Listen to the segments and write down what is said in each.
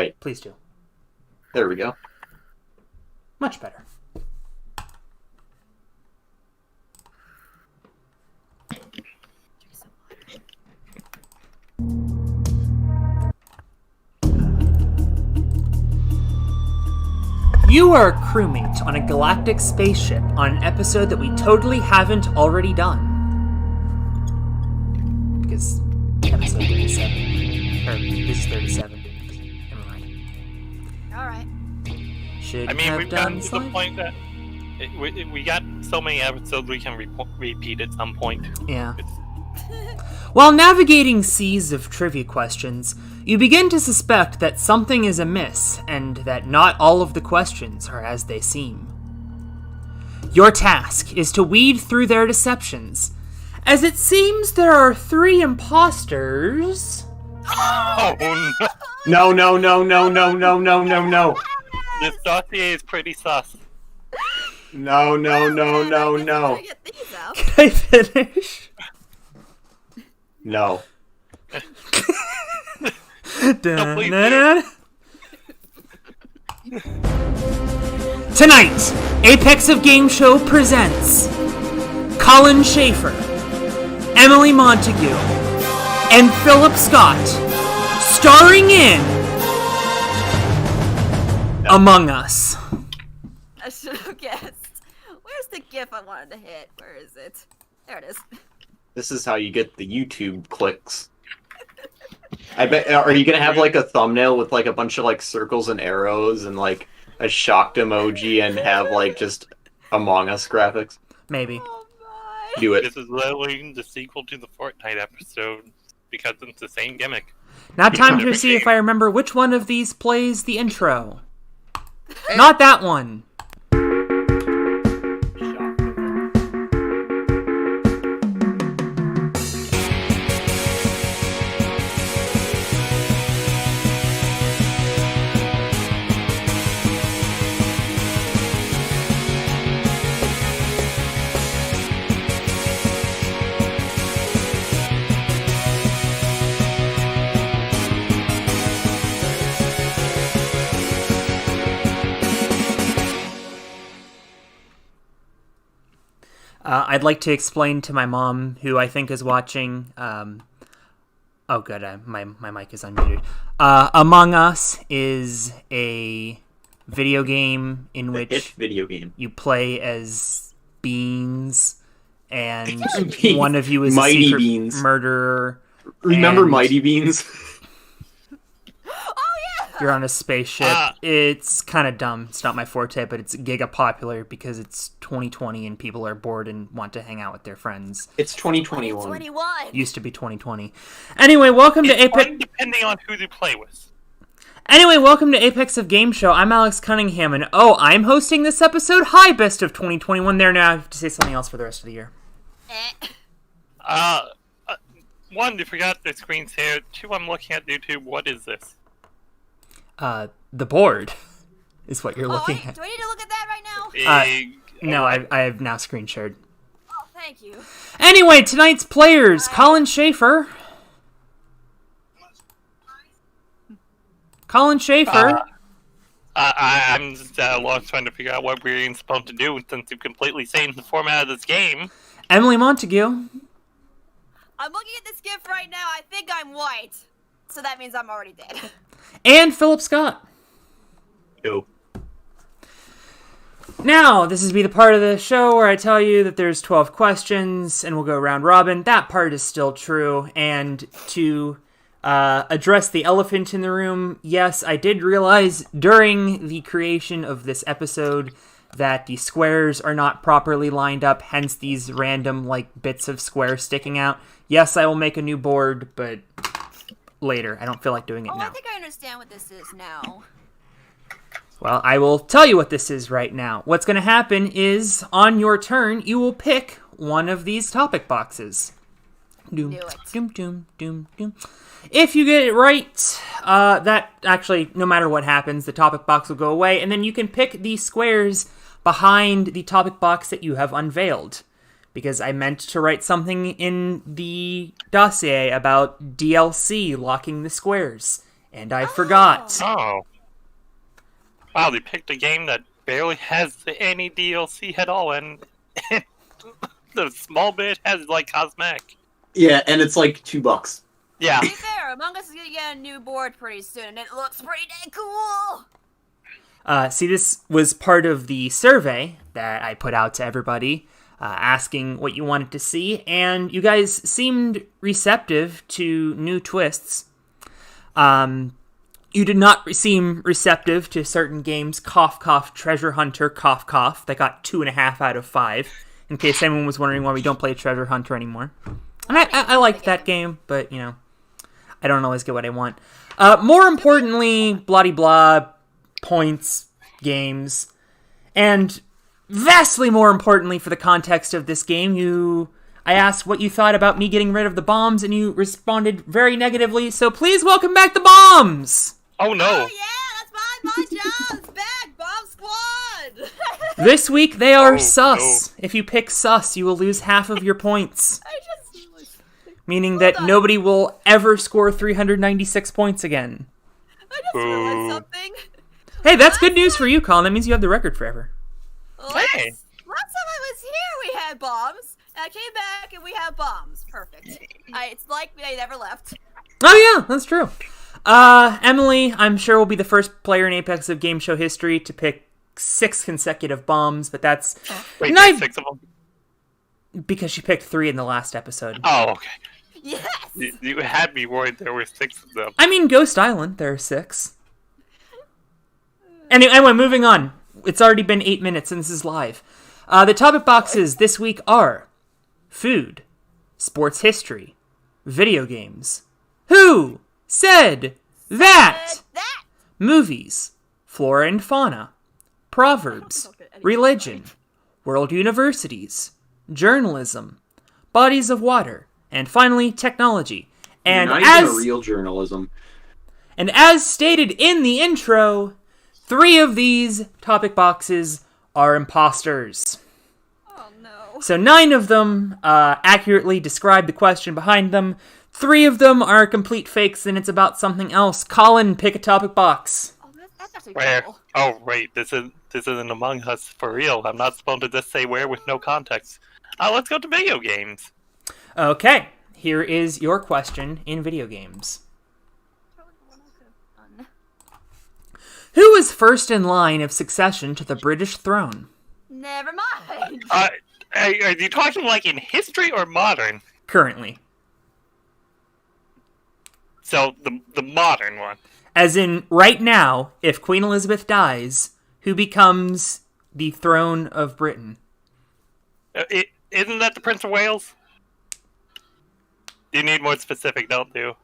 right? Please do. There we go. Much better. You are a crewmate on a galactic spaceship on an episode that we totally haven't already done. Because episode 37. Or this is 37. Never mind. Alright. Should We've have done gotten to the point that we got so many episodes we can repeat at some point. Yeah. While navigating seas of trivia questions, you begin to suspect that something is amiss and that not all of the questions are as they seem. Your task is to weed through their deceptions, as it seems there are 3 imposters. Oh No, no, no, no, no, no, no, no, no. This dossier is pretty sus. No, no, no, no, no. I get these out. Can I finish? No. please do. Tonight, Apex of Game Show presents Collin Schaefer, Emily Montague, and Philip Scott, starring in Among Us. I should have guessed. Where's the GIF I wanted to hit? Where is it? There it is. This is how you get the YouTube clicks. I bet. Are you gonna have like a thumbnail with like a bunch of like circles and arrows and like a shocked emoji and have like just Among Us graphics? Maybe. Oh my. Do it. This is literally the sequel to the Fortnite episode because it's the same gimmick. Now time to see if I remember which one of these plays the intro. Not that one. I'd like to explain to my mom, who I think is watching. Oh, good. My mic is unmuted. Among Us is a video game in which video game. you play as beans, and Beans. one of you is Mighty a secret Beans. murderer. Remember and Mighty Beans? Oh yeah. You're on a spaceship. It's kind of dumb. It's not my forte, but it's giga popular because it's 2020 and people are bored and want to hang out with their friends. It's 2021. 21. Used to be 2020. Anyway, welcome to It's Apex. fun depending on who you play with. Anyway, welcome to Apex of Game Show. I'm Alex Cunningham, and I'm hosting this episode. Hi, best of 2021. There now, I have to say something else for the rest of the year. One, you forgot the screen share. 2, I'm looking at YouTube. What is this? The board is what you're looking wait, at. do I need to look at that right now? Big... No, I have now screen shared. Oh, thank you. Anyway, tonight's players: Collin Schaefer. Collin Schaefer. I'm just lost trying to figure out what we're even supposed to do since you've completely changed the format of this game. Emily Montague. I'm looking at this GIF right now. I think I'm white. So that means I'm already dead. And Philip Scott. Yo. Now, this is be the part of the show where I tell you that there's 12 questions, and we'll go round robin. That part is still true, and to address the elephant in the room, yes, I did realize during the creation of this episode that the squares are not properly lined up, hence these random, bits of squares sticking out. Yes, I will make a new board, but later. I don't feel like doing it now. I think I understand what this is now. Well, I will tell you what this is right now. What's going to happen is, on your turn, you will pick one of these topic boxes. Doom, Do it. doom, doom, doom, doom. If you get it right, that actually, no matter what happens, the topic box will go away, and then you can pick the squares behind the topic box that you have unveiled. Because I meant to write something in the dossier about DLC locking the squares. And I forgot. Oh. Wow, they picked a game that barely has any DLC at all, and the small bit has, like, cosmetic. Yeah, and it's like $2. Yeah. To be fair, Among Us is gonna get a new board pretty soon, and it looks pretty dang cool! See, this was part of the survey that I put out to everybody, asking what you wanted to see, and you guys seemed receptive to new twists. You did not seem receptive to certain games. Cough, cough, Treasure Hunter, cough, cough. That got 2.5 out of 5, in case anyone was wondering why we don't play Treasure Hunter anymore. And I liked that game, but, I don't always get what I want. More importantly, blah-de-blah, points, games, and vastly more importantly for the context of this game, I asked what you thought about me getting rid of the bombs, and you responded very negatively, so please welcome back the bombs! Oh no. Oh yeah, that's my job! It's back! Bomb Squad! This week they are Oh, sus. If you pick sus, you will lose half of your points. I just... Meaning that nobody will ever score 396 points again. I just realized something. Hey, that's good news for you, Colin. That means you have the record forever. Last Hey. time I was here, we had bombs. And I came back and we have bombs. Perfect. It's like they never left. Oh yeah, that's true. Emily, I'm sure will be the first player in Apex of game show history to pick 6 consecutive bombs, but that's Wait, not there's 6 of them? because she picked 3 in the last episode. Oh, okay. Yes. You had me worried there were 6 of them. I mean, Ghost Island, there are 6. Anyway, moving on. It's already been 8 minutes and this is live. The topic boxes this week are food, sports history, video games, who said that, movies, flora and fauna, proverbs, religion, world universities, journalism, bodies of water, and finally, technology. And Not as even a real journalism. And as stated in the intro, 3 of these topic boxes are imposters. Oh no. So 9 of them accurately describe the question behind them. 3 of them are complete fakes, and it's about something else. Colin, pick a topic box. Oh, that's actually Where? cool. Oh, right. This isn't Among Us for real. I'm not supposed to just say where with no context. Let's go to video games. Okay, here is your question in video games. Who was first in line of succession to the British throne? Never mind. Are you talking like in history or modern? Currently. So, the modern one. As in, right now, if Queen Elizabeth dies, who becomes the throne of Britain? Isn't that the Prince of Wales? You need more specific, don't you?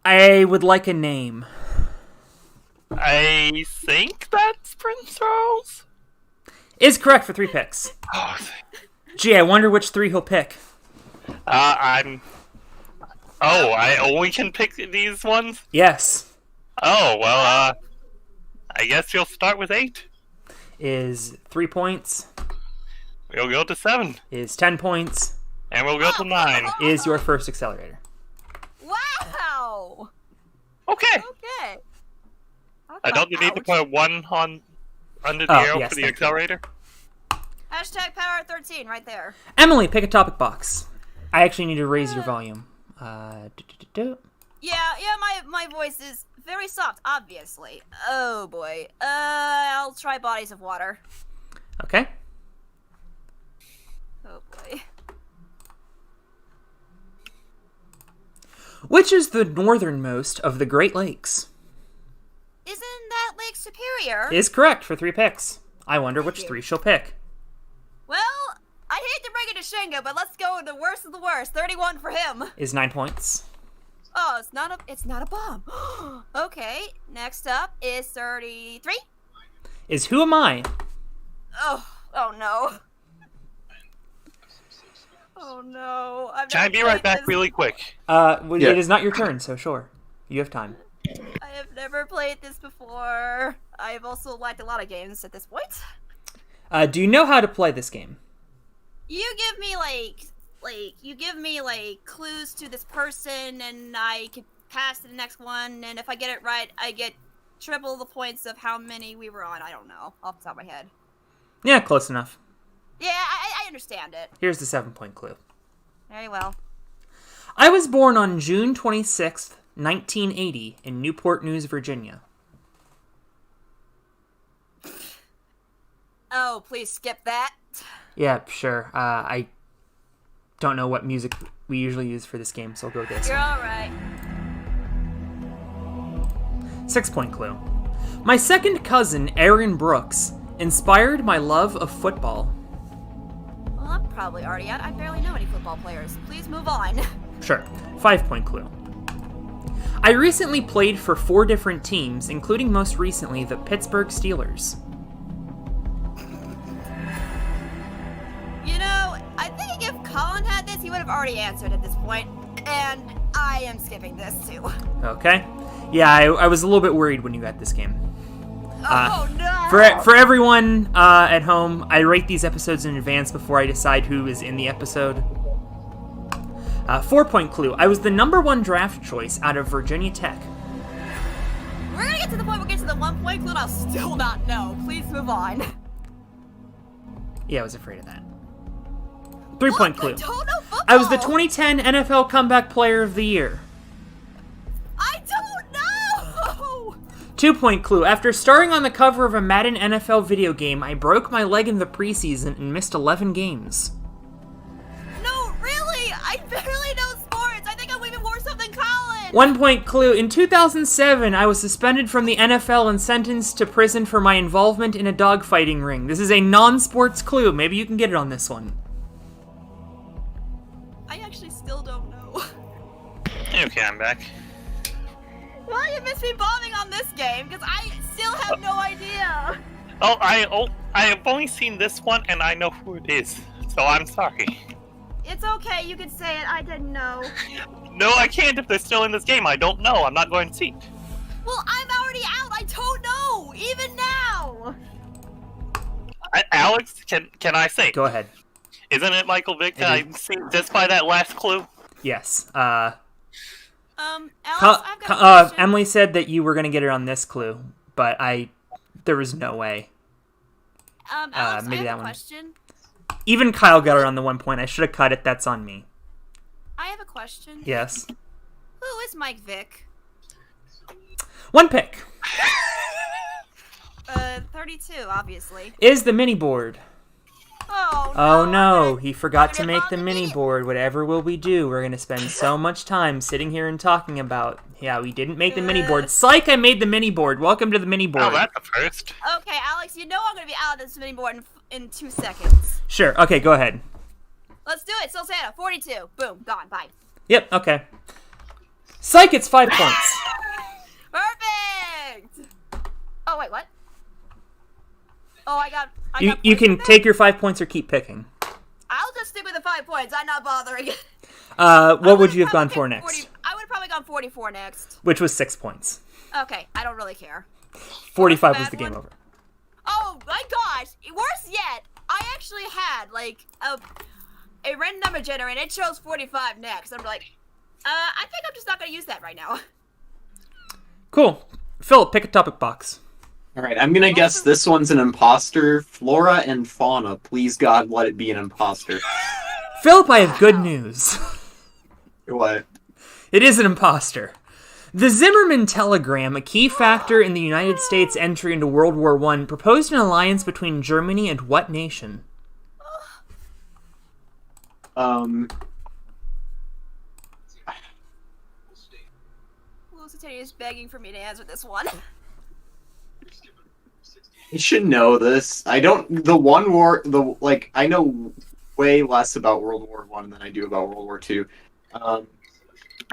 I would like a name. I think that's Prince Charles? Is correct for 3 picks. Oh, Gee, I wonder which 3 he'll pick. I only can pick these ones? Yes. Oh, well, I guess you'll start with 8. Is 3 points. We'll go to 7. Is 10 points. And we'll go to 9. Is your first accelerator. Wow. Okay. Okay. Don't you need to put a 1 under the Oh, arrow yes, for the thank you. accelerator? Hashtag power 13 right there. Emily, pick a topic box. I actually need to raise your volume. Yeah, my voice is very soft, obviously. Oh boy. I'll try bodies of water. Okay. Oh boy. Which is the northernmost of the Great Lakes? Isn't that Lake Superior? Is correct for 3 picks. I wonder which 3 she'll pick. Well, I hate to bring it to Shingo, but let's go with the worst of the worst. 31 for him. Is 9 points. Oh, it's not a bomb. Okay, next up is 33. Is Who Am I? Oh no. Oh no. Can I be right back really quick? It is not your turn, so sure. You have time. I have never played this before. I've also liked a lot of games at this point. Do you know how to play this game? You give me like clues to this person, and I can pass to the next one, and if I get it right, I get triple the points of how many we were on. I don't know, off the top of my head. Yeah, close enough. Yeah, I understand it. Here's the 7-point clue. Very well. I was born on June 26th, 1980, in Newport News, Virginia. Oh, please skip that. Yeah, sure. I don't know what music we usually use for this game, so I'll go with this. You're alright. 6-point clue. My second cousin, Aaron Brooks, inspired my love of football. Well, I'm probably already out. I barely know any football players. Please move on. Sure. 5-point clue. I recently played for 4 different teams, including most recently the Pittsburgh Steelers. You know, I think if Collin had this, he would have already answered at this point. And I am skipping this too. Okay. Yeah, I was a little bit worried when you got this game. Oh no! For everyone at home, I rate these episodes in advance before I decide who is in the episode. 4-point clue. I was the #1 draft choice out of Virginia Tech. We're gonna get to the point where we get to the 1-point clue and I'll still not know. Please move on. Yeah, I was afraid of that. 3-point clue. I don't know football. I was the 2010 NFL Comeback Player of the Year. I don't know! 2-point clue. After starring on the cover of a Madden NFL video game, I broke my leg in the preseason and missed 11 games. No, really? I barely know sports. I think I'm even worse off than Collin. 1-point clue. In 2007, I was suspended from the NFL and sentenced to prison for my involvement in a dogfighting ring. This is a non-sports clue. Maybe you can get it on this one. I actually still don't know. Okay, I'm back. Why you miss me bombing on this game? Because I still have no idea. I have only seen this one, and I know who it is. So I'm sorry. It's okay, you can say it. I didn't know. No, I can't if they're still in this game. I don't know. I'm not going to see. Well, I'm already out. I don't know. Even now. Alex, can I say? Go ahead. Isn't it Michael Vick? It I see just by that last clue. Yes. Alex, I've got a question. Emily said that you were going to get it on this clue, but there was no way. Alex, maybe I that have a one. question. Even Kyle got it on the 1 point. I should have cut it. That's on me. I have a question. Yes. Who is Mike Vick? 1 pick 32, obviously. is the mini board. Oh, Oh no. no, he forgot to I'm make on the the mini mini- board. Whatever will we do? We're going to spend so much time sitting here and talking about, yeah, we didn't make the mini board. Psych, I made the mini board. Welcome to the mini board. Oh, that's a first. Okay, Alex, you know I'm going to be out of this mini board in 2 seconds. Sure. Okay, go ahead. Let's do it. Still Santa. 42. Boom. Gone. Bye. Yep, okay. Psych, it's 5 points. Perfect! Oh, wait, what? Oh, I got You can points take your 5 points or keep picking. I'll just stick with the 5 points. I'm not bothering. What would you have gone for next? I would have probably gone 44 next. Which was 6 points. Okay, I don't really care. 45 bad was the game one? over. Oh my gosh! Worse yet, I actually had like a random number generator and it chose 45 next. I'm like, I think I'm just not gonna use that right now. Cool. Philip, pick a topic box. All right, I'm gonna guess this one's an imposter. Flora and fauna. Please God, let it be an imposter. Philip, I have good news. What? It is an imposter. The Zimmerman telegram, a key factor in the United States' entry into World War I, proposed an alliance between Germany and what nation? Lusitania is begging for me to answer this one. I should know this. I don't. I know way less about World War I than I do about World War II.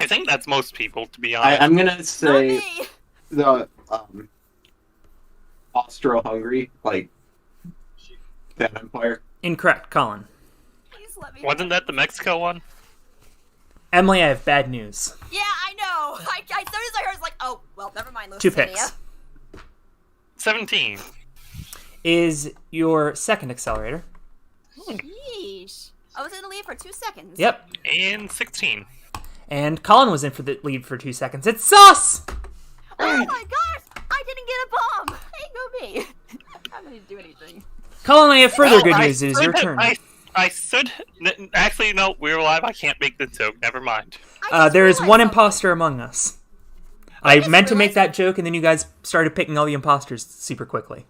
I think that's most people, to be honest. I'm gonna Not say me. the Austro-Hungary, like that empire. Incorrect, Colin. Please let me. Wasn't that the Mexico one? Emily, I have bad news. Yeah, I know. As soon as I heard, it's like, oh, well, never mind. 2 Lusitania. picks. 17. Is your second accelerator. Yeesh. I was in the lead for 2 seconds. Yep. And 16. And Collin was in for the lead for 2 seconds. It's sus! Oh my gosh! I didn't get a bomb! Hey, go me! I didn't do anything. Collin, I have further Well, good I news. It is your should- turn. I should... Actually, no, we're alive. I can't make this joke. Never mind. There is one realized imposter among us. I just meant to make realized- that joke, and then you guys started picking all the imposters super quickly.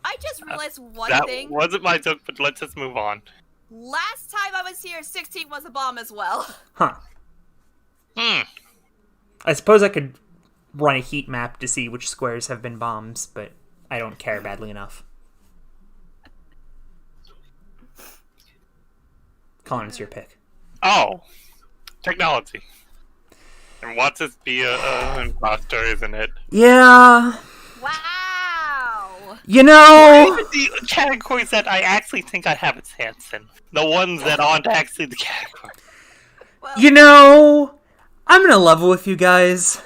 I just realized one That thing. wasn't my joke, but let's just move on. Last time I was here, 16 was a bomb as well. Huh. Hmm. I suppose I could run a heat map to see which squares have been bombs, but I don't care badly enough. Collin, it's your pick. Oh. Technology. And watch this be a imposter, isn't it? Yeah. Wow! You know... Even the categories that I actually think I have a chance in. The ones that aren't actually the category. Well, You know... I'm gonna level with you guys.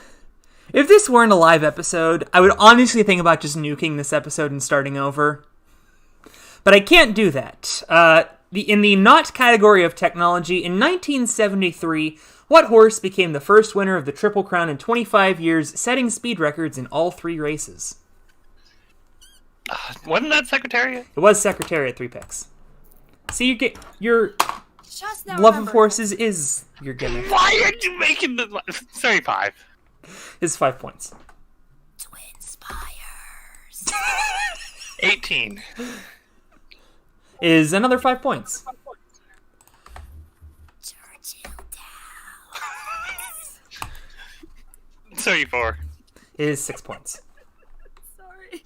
If this weren't a live episode, I would honestly think about just nuking this episode and starting over. But I can't do that. In the not category of technology, in 1973, what horse became the first winner of the Triple Crown in 25 years, setting speed records in all 3 races? Wasn't that Secretariat? It was Secretariat 3 picks. See, your just now love of remembered. horses is your gimmick. Why are you making the... Sorry, 5. Is 5 points. Twin spires. 18. Is another 5 points. Churchill down. 34. Is 6 points. Sorry.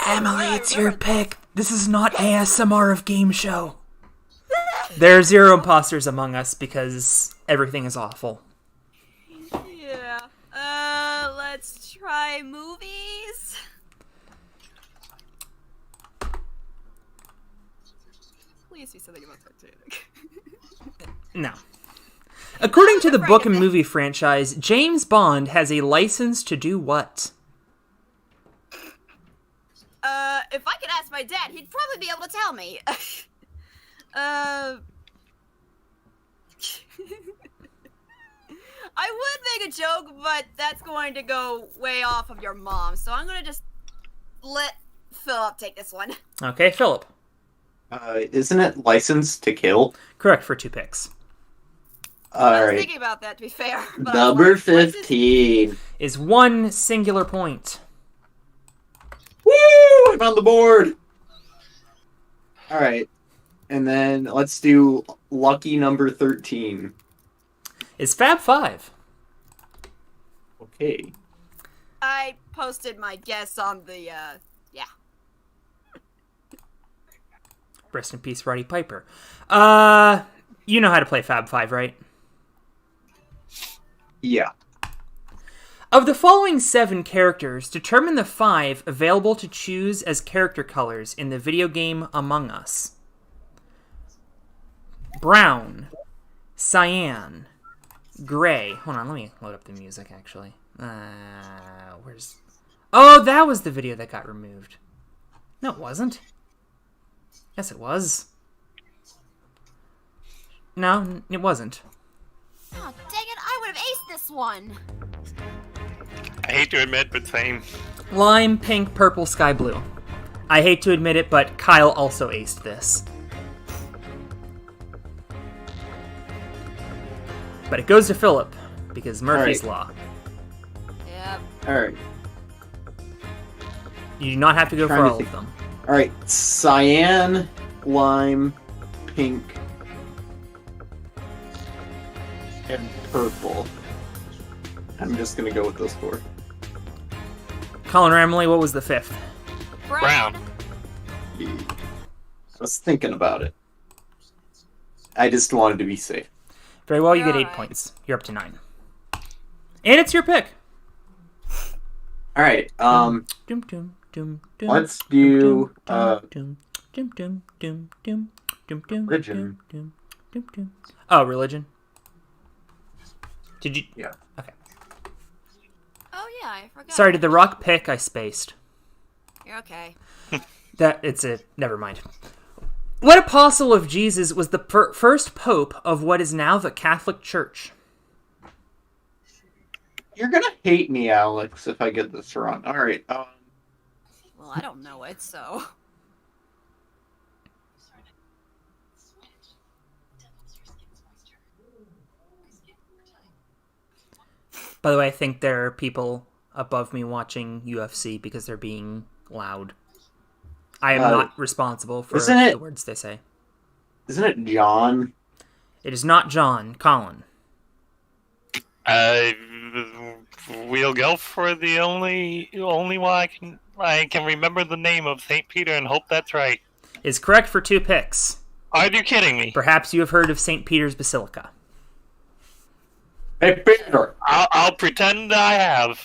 Emily, it's your pick. This is not ASMR of game show. There are 0 imposters among us because everything is awful. Yeah. Let's try movies. Please be something about Titanic. No. According to the book and movie franchise, James Bond has a license to do what? If I could ask my dad, he'd probably be able to tell me. I would make a joke, but that's going to go way off of your mom, so I'm gonna just let Philip take this one. Okay, Philip. Isn't it licensed to kill? Correct for 2 picks. All I was right. thinking about that, to be fair. But I was Number like, what's this- 15. Is 1 singular point. Woo! I'm on the board. All right. And then let's do lucky number 13. Is Fab 5. Okay. I posted my guess on the, yeah. Rest in peace, Roddy Piper. You know how to play Fab 5, right? Yeah. Of the following 7 characters, determine the 5 available to choose as character colors in the video game Among Us. Brown, cyan, gray. Hold on, let me load up the music, actually. Where's... Oh, that was the video that got removed. No, it wasn't. Yes, it was. No, it wasn't. Oh, dang it, I would have aced this one. I hate to admit, but same. Lime, pink, purple, sky blue. I hate to admit it, but Kyle also aced this. But it goes to Philip, because Murphy's Law. Yep. All right. You do not have to go for Trying to all think. of them. All right. Cyan, lime, pink, and purple. I'm just gonna go with those 4. Colin or Emily, what was the 5th? Brown. I was thinking about it. I just wanted to be safe. Very well, you get 8 Alright. points. You're up to 9. And it's your pick. All right. Dum, dum, dum, dum, Let's do dum, dum, dum, dum, dum, dum, dum, dum, Religion. dum, dum, dum. Oh, religion. Did you? Yeah. Okay. Oh, yeah, I forgot. Sorry, did the rock pick? I spaced. You're okay. That it's a never mind. What apostle of Jesus was the first pope of what is now the Catholic Church? You're gonna hate me, Alex, if I get this wrong. All right. Well, I don't know it, so. By the way, I think there are people above me watching UFC because they're being loud. I am not responsible for the words they say. Isn't it John? It is not John. Collin. We'll go for the only one I can remember the name of St. Peter and hope that's right. Is correct for 2 picks. Are you kidding me? Perhaps you have heard of St. Peter's Basilica. Hey, Peter. I'll pretend I have.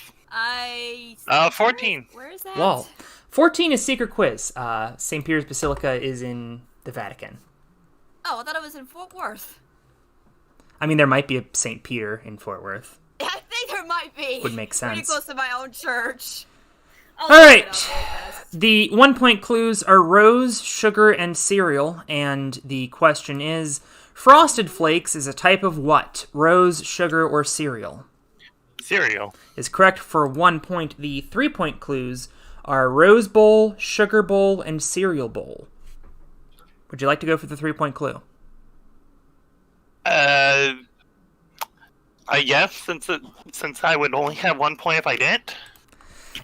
14. Where is that? Well, 14 is secret quiz. St. Peter's Basilica is in the Vatican. Oh, I thought it was in Fort Worth. I mean, there might be a St. Peter in Fort Worth. I think there might be. Would make sense. Pretty close to my own church. All right. The 1-point clues are rose, sugar, and cereal. And the question is, Frosted Flakes is a type of what? Rose, sugar, or cereal? Cereal. Is correct for 1 point. The 3-point clues are Rose Bowl, Sugar Bowl, and Cereal Bowl. Would you like to go for the 3-point clue? I guess, since I would only have 1 point if I didn't.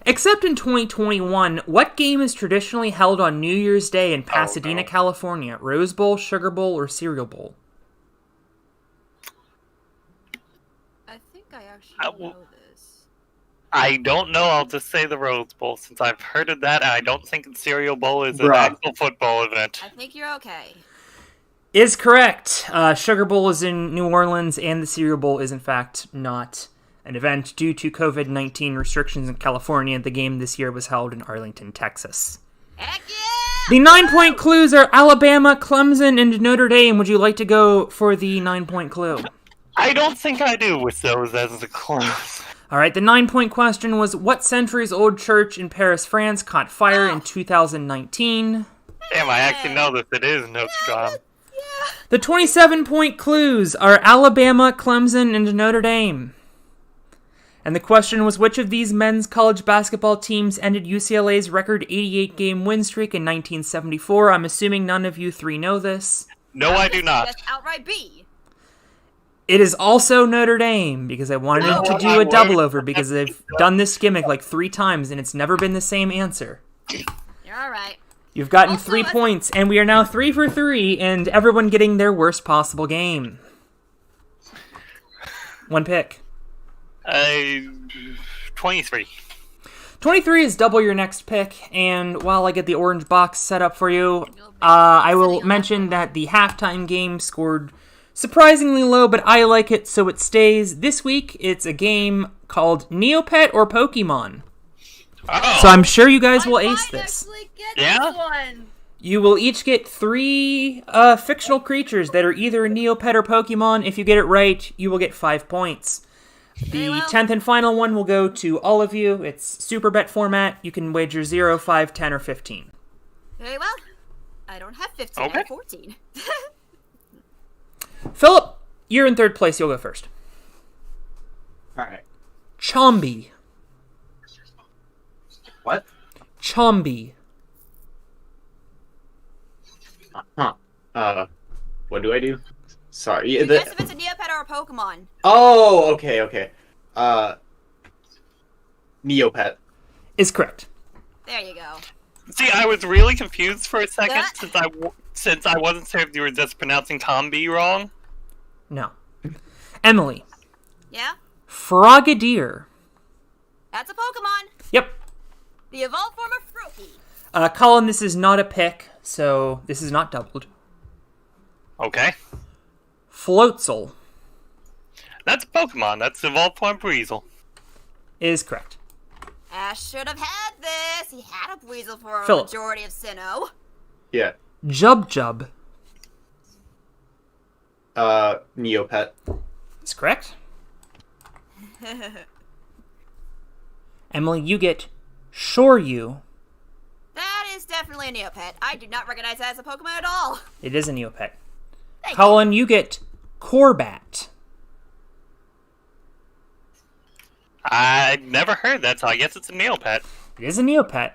Except in 2021, what game is traditionally held on New Year's Day in Pasadena, California? Rose Bowl, Sugar Bowl, or Cereal Bowl? I think I actually know this. I don't know. I'll just say the Rose Bowl since I've heard of that. And I don't think the Cereal Bowl is an actual football event. I think you're okay. Is correct. Sugar Bowl is in New Orleans, and the Cereal Bowl is, in fact, not an event. Due to COVID-19 restrictions in California, the game this year was held in Arlington, Texas. Heck yeah! The 9-point clues are Alabama, Clemson, and Notre Dame. Would you like to go for the 9-point clue? I don't think I do with those as the clues. All right, the 9-point question was, what centuries-old church in Paris, France caught fire in 2019? Damn, I actually know this. It is Notre Dame. The 27-point clues are Alabama, Clemson, and Notre Dame. And the question was, which of these men's college basketball teams ended UCLA's record 88-game win streak in 1974? I'm assuming none of you three know this. No, I do not. That's outright B. It is also Notre Dame, because I wanted to do a double over, because they've done this gimmick like 3 times, and it's never been the same answer. You're alright. You've gotten 3 points, and we are now 3 for 3, and everyone getting their worst possible game. 1 pick. 23. 23 is double your next pick, and while I get the orange box set up for you, I will mention that the halftime game scored surprisingly low, but I like it, so it stays. This week, it's a game called Neopet or Pokemon. Oh. So I'm sure you guys will ace this. This one. You will each get 3 fictional creatures that are either a Neopet or Pokemon. If you get it right, you will get 5 points. The 10th and final one will go to all of you. It's super bet format. You can wager 0, 5, 10, or 15. Very well. I don't have 15, I have 14. Philip, you're in 3rd place. You'll go first. All right. Chombi. What? Chombi. What do I do? Sorry. Guess if it's a Neopet or a Pokemon. Oh, okay. Neopet. Is correct. There you go. See, I was really confused for a second since I wasn't sure if you were just pronouncing Combi wrong. No. Emily. Yeah? Frogadier. That's a Pokemon. Yep. The evolved form of Froakie. Colin, this is not a pick, so this is not doubled. Okay. Floatzel. That's Pokemon. That's evolved form Breezel. Is correct. Ash should have had this. He had a Weasel for a Philip. majority of Sinnoh. Yeah. Jub. Neopet. Is correct. Emily, you get Shoryu. That is definitely definitely a Neopet. I do not recognize that as a Pokemon at all. It is a Neopet. Thank you. Collin, you get Corbat. I never heard that, so I guess it's a Neopet. It is a Neopet.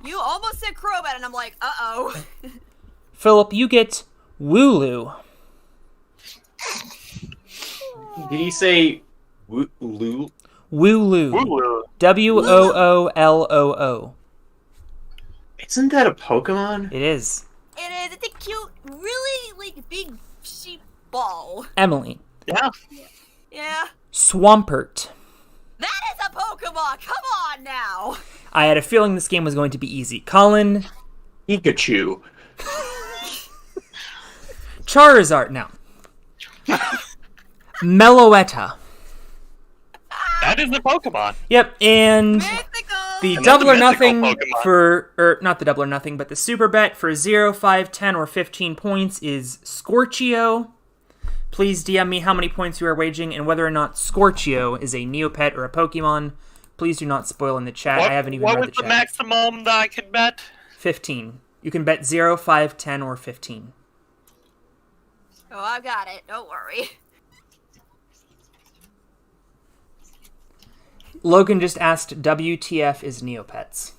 You almost said Crobat, and I'm like, uh-oh. Philip, you get Wooloo. Did he say Lou? Wooloo. Wooloo. Wooloo. Isn't that a Pokemon? It is. It is. It's a cute, really, like, big sheep ball. Emily. Yeah. Yeah. Swampert. That is a Pokemon! Come on now! I had a feeling this game was going to be easy. Collin. Pikachu. Charizard. No. Meloetta. That is the Pokemon. Yep, and Mythical! the And double or that's a mythical nothing Pokemon. for, not the double or nothing, but the super bet for 0, 5, 10, or 15 points is Scorchio. Please DM me how many points you are wagering and whether or not Scorchio is a Neopet or a Pokemon. Please do not spoil in the chat. I haven't even what read was the the chat. maximum that I could bet? 15. You can bet 0, 5, 10, or 15. Oh, I got it. Don't worry. Logan just asked, WTF is Neopets?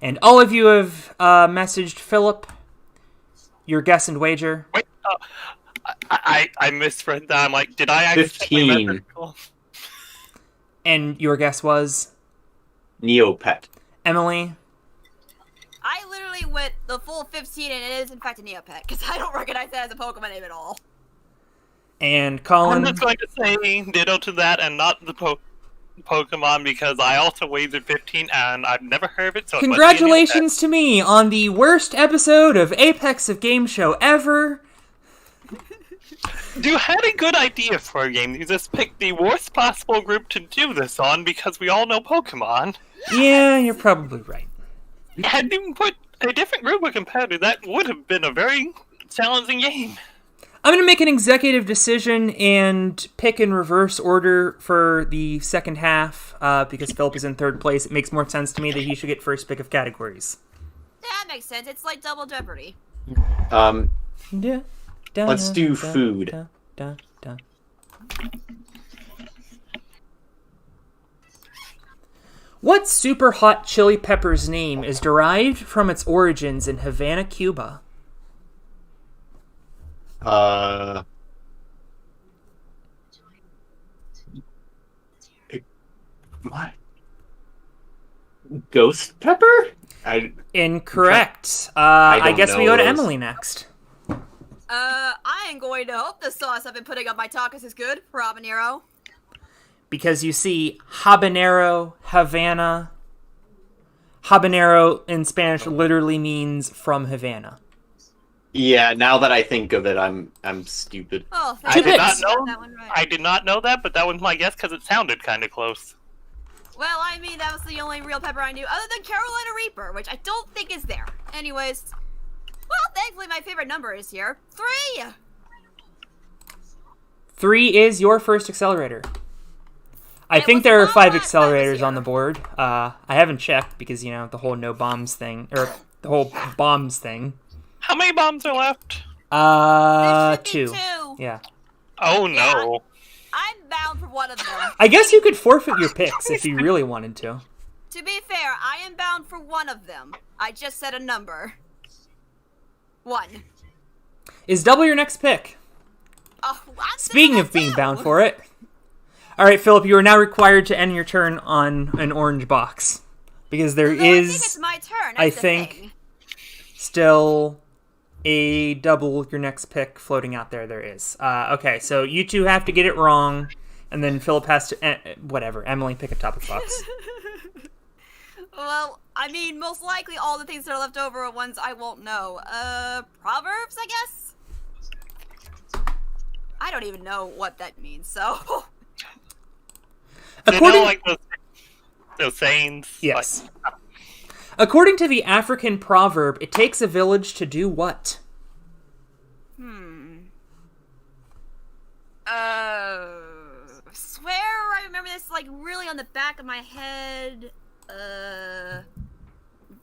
And all of you have messaged Philip your guess and wager. Wait, I misread that. I'm like, did I accidentally 15. message people? And your guess was? Neopet. Emily? I literally went the full 15, and it is, in fact, a Neopet, because I don't recognize that as a Pokemon name at all. And I'm Collin? just going to say ditto to that and not the Pokemon because I also wagered 15 and I've never heard of it. So Congratulations to me on the worst episode of Apex of Game Show ever. You had a good idea for a game. You just picked the worst possible group to do this on because we all know Pokemon. Yeah, you're probably right. Had you put a different group of competitors, that would have been a very challenging game. I'm going to make an executive decision and pick in reverse order for the second half because Philip is in third place. It makes more sense to me that he should get first pick of categories. Yeah, that makes sense. It's like Double Jeopardy. Yeah. Let's do food. What super hot chili pepper's name is derived from its origins in Havana, Cuba? What? Ghost pepper? Incorrect. I I don't guess we know go to those. Emily next. I am going to hope the sauce I've been putting on my tacos is good for habanero. Because you see, habanero, Havana. Habanero in Spanish literally means from Havana. Yeah, now that I think of it, I'm stupid. Oh, I thank Two did you. picks. not know. That one right. I did not know that, but that was my guess because it sounded kind of close. Well, I mean, that was the only real pepper I knew, other than Carolina Reaper, which I don't think is there. Anyways, well, thankfully my favorite number is here. 3! 3 is your first accelerator. I It think was there are 5 not accelerators this on the board. I haven't checked because, the whole no bombs thing, or the whole bombs thing. How many bombs are left? There should be 2. 2. Yeah. Oh no. I'm bound for one of them. I guess you could forfeit your picks if you really wanted to. To be fair, I am bound for one of them. I just said a number. 1. Is double your next pick? Oh, I'm Speaking of being bound for it. All right, Philip, you are now required to end your turn on an orange box. Because there I think is it's my turn. I That's the think- thing. still a double your next pick floating out there. There is. Okay, so you two have to get it wrong. And then Philip has to... whatever. Emily, pick a topic box. Well, I mean, most likely all the things that are left over are ones I won't know. Proverbs, I guess? I don't even know what that means, so... You know, According... like those sayings? Yes. According to the African proverb, it takes a village to do what? Swear I remember this this like really on the back of my head.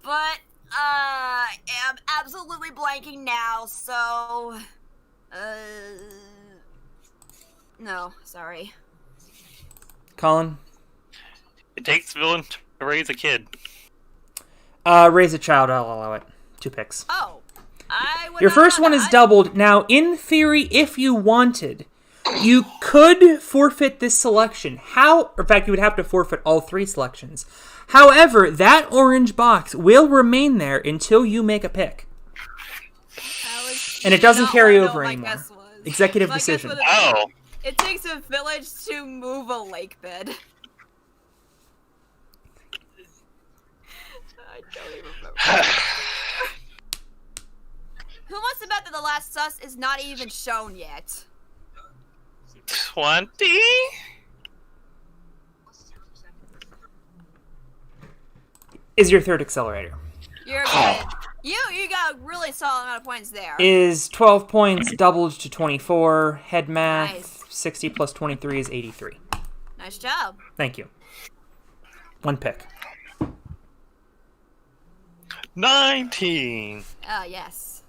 But I am absolutely blanking now, so no, sorry. Colin? It takes a villain to raise a kid. Raise a child, I'll allow it. 2 picks. Oh. I would Your not first know one that. is doubled. Now, in theory, if you wanted, you could forfeit this selection. In fact, you would have to forfeit all 3 selections. However, that orange box will remain there until you make a pick. And it doesn't carry over anymore. Executive My guess decision. would Oh. It takes a village to move a lake bed. I don't even remember. Who wants to bet that the last sus is not even shown yet? 20? Is your third accelerator. You're good. You got a really solid amount of points there. Is 12 points doubled to 24. Head math. Nice. 60 plus 23 is 83. Nice job. Thank you. 1 pick. 19. Oh, yes.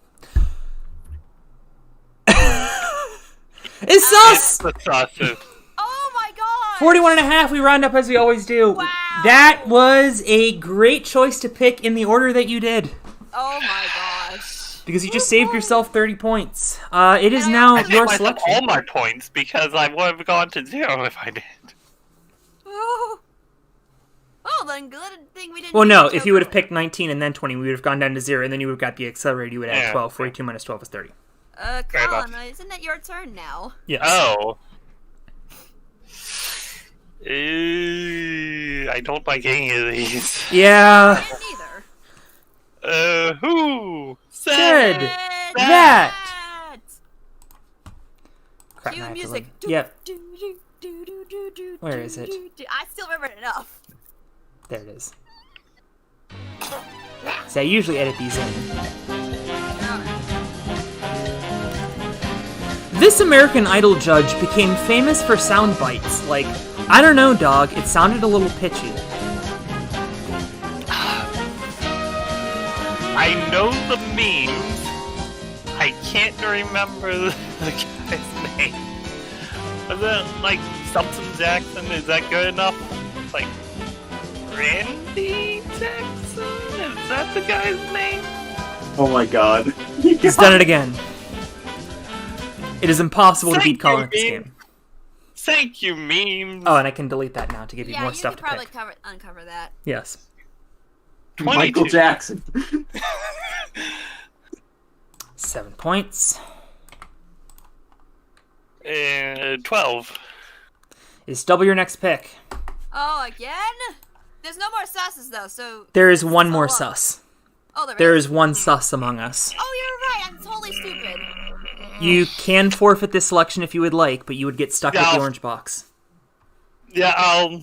Is sus! The sauces. Oh my god! 41 and a half, we round up as we always do. Wow. That was a great choice to pick in the order that you did. Oh my gosh. Because you just saved yourself 30 points. It is And I now also- your I took selection. all my points because I would have gone to 0 if I did. Oh. Oh, then good thing we didn't. Well, do no, the if you would have Joker picked 19 and then 20, we would have gone down to 0, and then you would have got the accelerator, you would have Yeah. 12. 42 minus 12 is 30. one. Fair enough. Collin, isn't it your turn now? Yes. Oh. I don't like any of these. Yeah. I didn't either. Who Said Ed, that. Crap, Cue now I have to music. look. Yep, Do, do, do, do, do, do, Where do, is it? do, do. I still remember it enough. there it is. So I usually edit these in. This American Idol judge became famous for sound bites like, I don't know, dog, it sounded a little pitchy. I know the memes. I can't remember the guy's name. Is that like something Jackson? Is that good enough? Like Randy Jackson? Is that the guy's name? Oh my god. He's done it again. It is impossible to beat Colin at this Thank you, game. Thank you, memes. Oh, and I can delete that now to give you Yeah, more you stuff could to probably pick. uncover that. Yes. Michael 22. Jackson. 7 points. 12. Is double your next pick. Oh, again? There's no more susses though, so. There is one more Oh, sus. Oh, There is one sus among us. Oh, you're right. I'm totally stupid. You can forfeit this selection if you would like, but you would get stuck with the Yeah. orange box. Yeah, I'll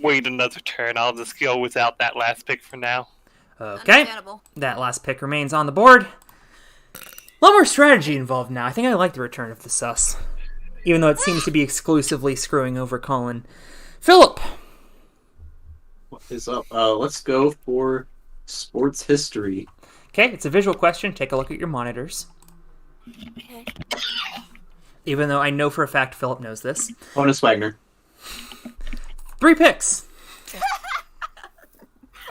wait another turn. I'll just go without that last pick for now. Okay. Understandable. That last pick remains on the board. A lot more strategy involved now. I think I like the return of the sus. Even though it seems to be exclusively screwing over Colin. Philip! What is up? Let's go for sports history. Okay, it's a visual question. Take a look at your monitors. Okay. Even though I know for a fact Philip knows this. Honus Wagner. 3 picks.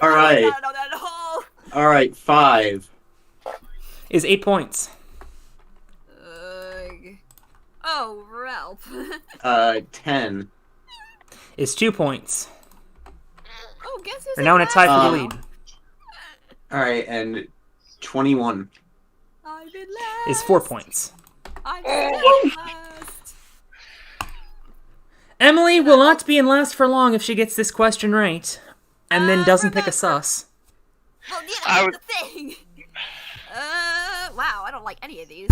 All I right. don't know that at all. All right. 5. Is 8 points. Oh, Ralph. 10. Is 2 points. Oh, guess who's We're now in a tie for the Uh, lead. All right, and 21. I've been last. Is 4 points. I've been last. Emily will not be in last for long if she gets this question right. And then doesn't pick a sus. Well, yeah, I that's would- the thing. Wow, I don't like any of these.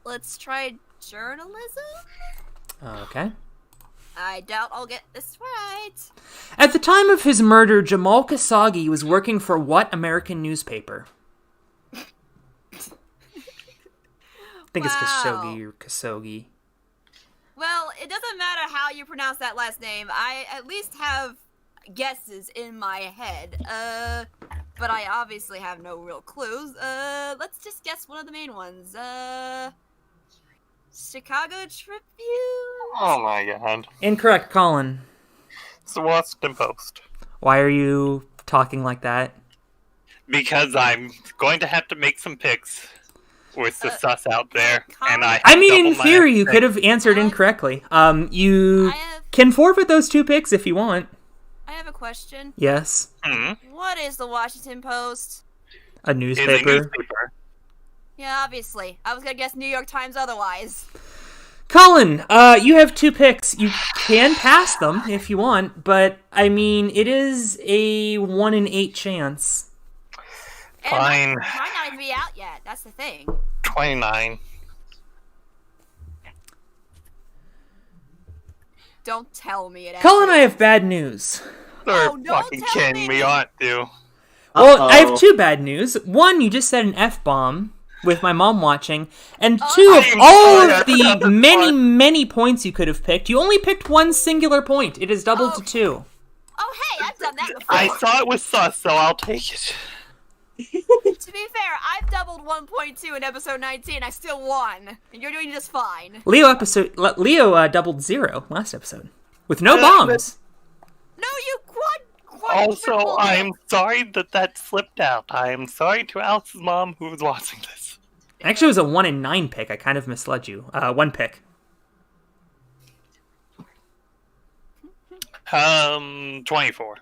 Let's try journalism? Okay. I doubt I'll get this right. At the time of his murder, Jamal Khashoggi was working for what American newspaper? I think it's Wow. Khashoggi or Khashoggi. Well, it doesn't matter how you pronounce that last name. I at least have guesses in my head. But I obviously have no real clues. Let's just guess one of the main ones. Chicago Tribune? Oh my god. Incorrect, Colin. It's the Washington Post. Why are you talking like that? Because I'm going to have to make some picks with the sus out there, and I mean, in double my theory, you pick. could have answered incorrectly. You I have can forfeit those 2 picks if you want. I have a question. Yes. What is the Washington Post? A It's a newspaper. newspaper. Yeah, obviously. I was gonna guess New York Times otherwise. Colin, you have 2 picks. You can pass them if you want, but, I mean, it is a 1 in 8 chance. And Fine. It might not even be out yet. That's the thing. 29. Don't tell me it. Colin, I actually- have bad news. They're Oh, don't fucking tell kidding me. me, aren't you? Well, I have Uh-oh. 2 bad news. 1, you just said an F-bomb with my mom watching. And 2, Oh, of I'm all sorry, of the many points you could have picked, you only picked 1 singular point. It is doubled to 2. Oh, hey, I've done that before. I thought it was sus, so I'll take it. To be fair, I've doubled 1.2 in episode 19. I still won, and you're doing just fine. Leo doubled 0 last episode. With no Uh, bombs. No, you quadrupled Also, it. I'm sorry that slipped out. I am sorry to Alex's mom who was watching this. Actually, it was a 1 in 9 pick. I kind of misled you. 1 pick. 24.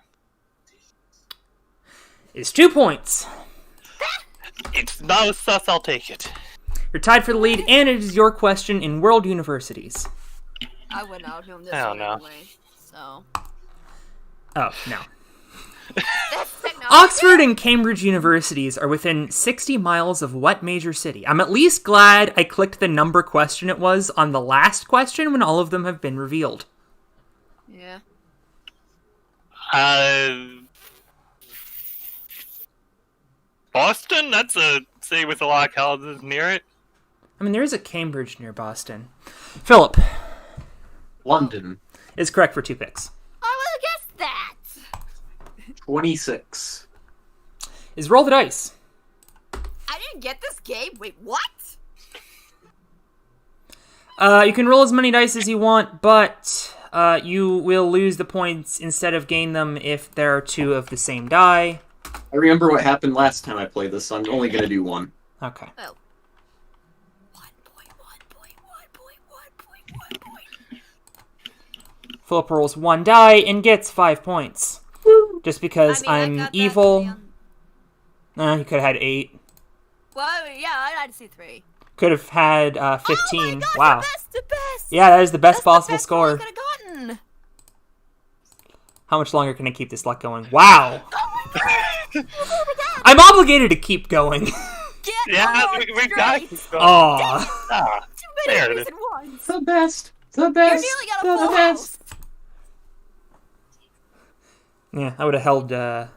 It's 2 points. It's not a sus, I'll take it. You're tied for the lead, and it is your question in world universities. I would not have known this I one don't know. anyway. So Oh, no. that's technology. Oxford and Cambridge universities are within 60 miles of what major city? I'm at least glad I clicked the number question it was on the last question when all of them have been revealed. Yeah. Boston? That's a city with a lot of colleges near it. I mean, there is a Cambridge near Boston. Philip London. is correct for 2 picks. I would have guessed that. 26. Is roll the dice. I didn't get this game. Wait, what? You can roll as many dice as you want, but you will lose the points instead of gain them if there are 2 of the same die. I remember what happened last time I played this, so I'm only gonna do 1. Okay. Oh. 1.1.1.1.1. Philip rolls 1 die and gets 5 points. Just because I I'm got that evil. from He could have had 8. Well, yeah, I had to see 3. Could have had 15. Oh my gosh, Wow. the best. Yeah, that is the best That's possible the best score. I could have gotten. How much longer can I keep this luck going? Wow. Oh my god. I'm obligated to keep going. Get Yeah, on, we've got to straight. keep going. Aw. Ah, Too there many it is. reason ones. The best. The You best. nearly got a The full best. house. Yeah, I would have held the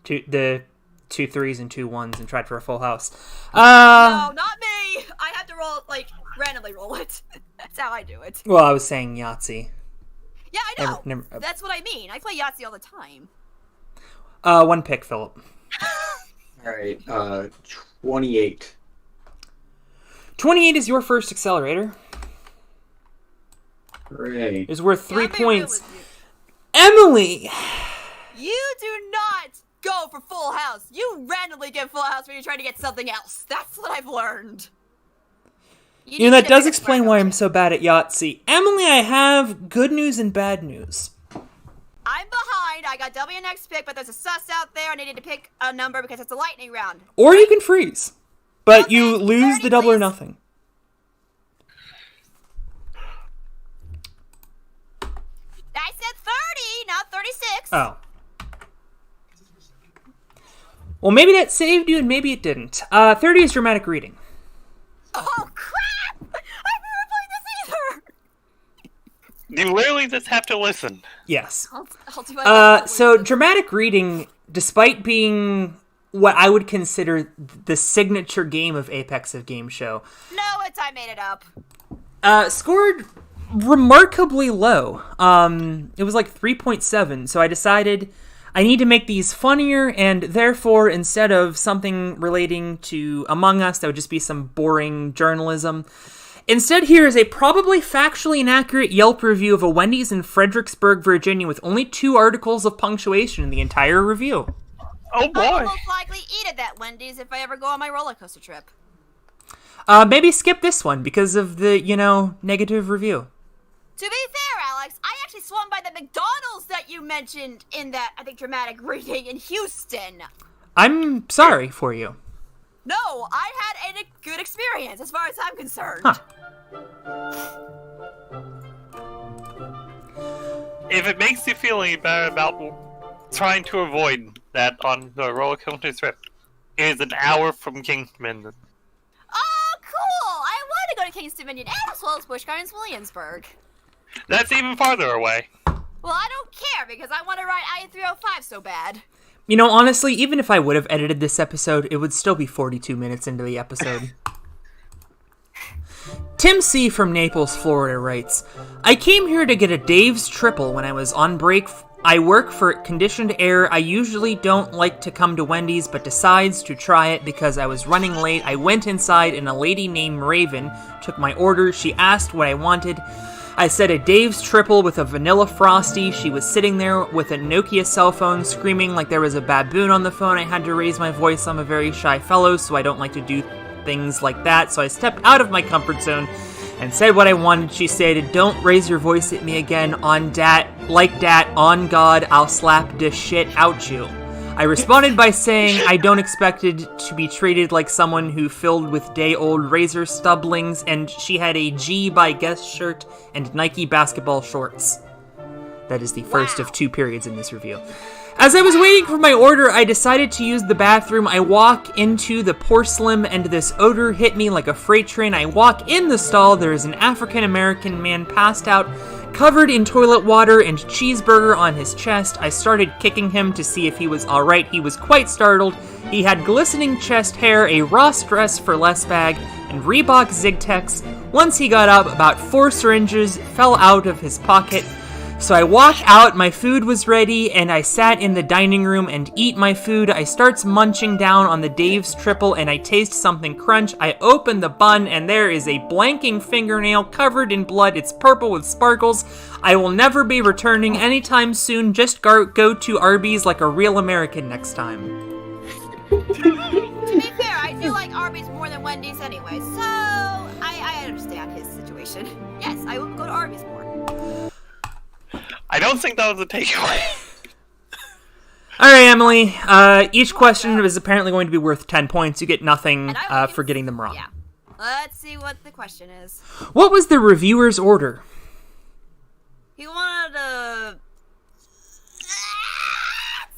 2 3s and 2 1s and tried for a full house. No, not me. I have to roll, like, randomly roll it. That's how I do it. Well, I was saying Yahtzee. Yeah, I know. Never- That's what I mean. I play Yahtzee all the time. 1 pick, Philip. Alright, 28. 28 is your first accelerator. Hooray. It's worth 3 Yeah, I'll be real points. with you. Emily! You do not go for full house. You randomly get full house when you're trying to get something else. That's what I've learned. You know, that does explain why I'm so bad at Yahtzee. Emily, I have good news and bad news. I'm behind. I got W next pick, but there's a sus out there. I needed to pick a number because it's a lightning round. Or you can freeze. But Okay, you lose 30, the double or please. nothing. I said 30, not 36. Oh. Well, maybe that saved you and maybe it didn't. 30 is dramatic reading. Oh, crap! I've never played this either. You literally just have to listen. Yes. I'll do my best. So dramatic reading, despite being what I would consider the signature game of Apex of Game Show, No, I made it up. Scored remarkably low. It was like 3.7, so I decided I need to make these funnier, and therefore, instead of something relating to Among Us, that would just be some boring journalism. Instead, here is a probably factually inaccurate Yelp review of a Wendy's in Fredericksburg, Virginia, with only 2 articles of punctuation in the entire review. Oh boy! I will most likely eat at that Wendy's if I ever go on my roller coaster trip. Maybe skip this one because of the, negative review. To be fair, Alex, I actually swung by the McDonald's that you mentioned in that, I think, dramatic reading in Houston. I'm sorry for you. No, I had a good experience as far as I'm concerned. Huh. If it makes you feel any better about trying to avoid that on the roller coaster trip, it is an hour from Kingston. Oh, cool! I want to go to Kingston Dominion as well as Busch Gardens, Williamsburg. That's even farther away. Well, I don't care because I want to ride I-305 so bad. Honestly, even if I would have edited this episode, it would still be 42 minutes into the episode. Tim C. from Naples, Florida writes, I came here to get a Dave's triple when I was on break. I work for conditioned air. I usually don't like to come to Wendy's, but decides to try it because I was running late. I went inside and a lady named Raven took my order. She asked what I wanted. I said a Dave's triple with a vanilla frosty. She was sitting there with a Nokia cell phone screaming like there was a baboon on the phone. I had to raise my voice. I'm a very shy fellow, so I don't like to do things like that. So I stepped out of my comfort zone and said what I wanted. She stated, don't raise your voice at me again. On dat, like dat, on God, I'll slap this shit out you. I responded by saying I don't expected to be treated like someone who filled with day-old razor stubblings, and she had a G by Guess shirt and Nike basketball shorts. That is the first of 2 periods in this review. As I was waiting for my order, I decided to use the bathroom. I walk into the porcelain, and this odor hit me like a freight train. I walk in the stall. There is an African-American man passed out, covered in toilet water and cheeseburger on his chest. I started kicking him to see if he was alright. He was quite startled. He had glistening chest hair, a Ross dress for less bag, and Reebok Zig-Tex. Once he got up, about 4 syringes fell out of his pocket. So I walk out, my food was ready, and I sat in the dining room and eat my food. I starts munching down on the Dave's triple, and I taste something crunch. I open the bun, and there is a blanking fingernail covered in blood. It's purple with sparkles. I will never be returning anytime soon. Just go to Arby's like a real American next time. To be fair, I do like Arby's more than Wendy's anyway, so I understand his situation. Yes, I will go to Arby's more. I don't think that was a takeaway. All right, Emily. Each question is apparently going to be worth 10 points. You get nothing for getting them wrong. Yeah. Let's see what the question is. What was the reviewer's order? He wanted a... It's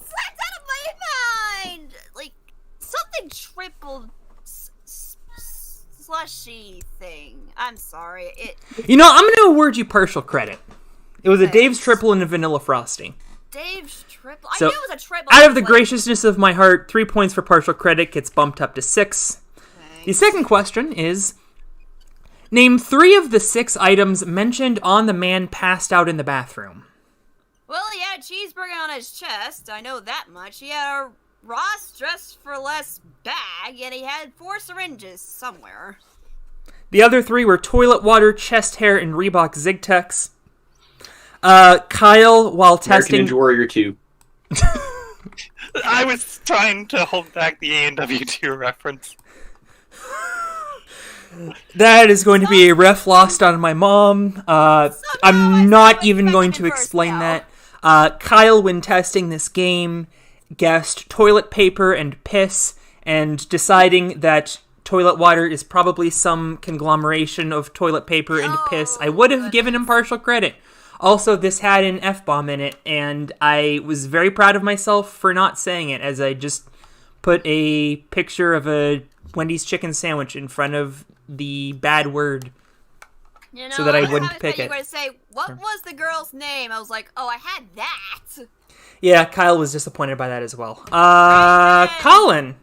out of my mind! Like, something triple slushy thing. I'm sorry. I'm going to award you partial credit. It was a Dave's triple and a vanilla frosty. Dave's triple? So, I knew it was a triple. Out of the graciousness of my heart, 3 points for partial credit gets bumped up to 6. Thanks. The second question is, name 3 of the 6 items mentioned on the man passed out in the bathroom. Well, he had a cheeseburger on his chest. I know that much. He had a Ross dress for less bag, and he had 4 syringes somewhere. The other 3 were toilet water, chest hair, and Reebok Zig-Tex. Kyle, while testing... American Ninja Warrior 2. I was trying to hold back the A&W2 reference. That is going to be a ref lost on my mom. I'm not even going to explain that. Kyle, when testing this game, guessed toilet paper and piss, and deciding that toilet water is probably some conglomeration of toilet paper and piss. I would have given him partial credit. Also, this had an F-bomb in it, and I was very proud of myself for not saying it, as I just put a picture of a Wendy's chicken sandwich in front of the bad word so that I wouldn't pick it. You were going to say, what was the girl's name? I was like, oh, I had that. Yeah, Kyle was disappointed by that as well. Collin!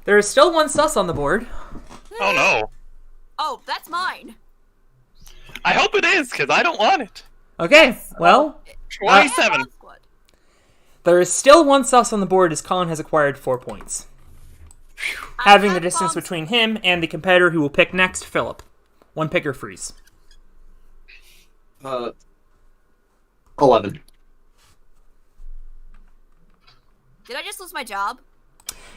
There is still 1 sus on the board. Oh no. Oh, that's mine. I hope it is, because I don't want it. Okay, well, 27. Squad. there is still one sus on the board as Collin has acquired 4 points. Having the distance between him and the competitor who will pick next, Philip. One pick or freeze. 11. Did I just lose my job?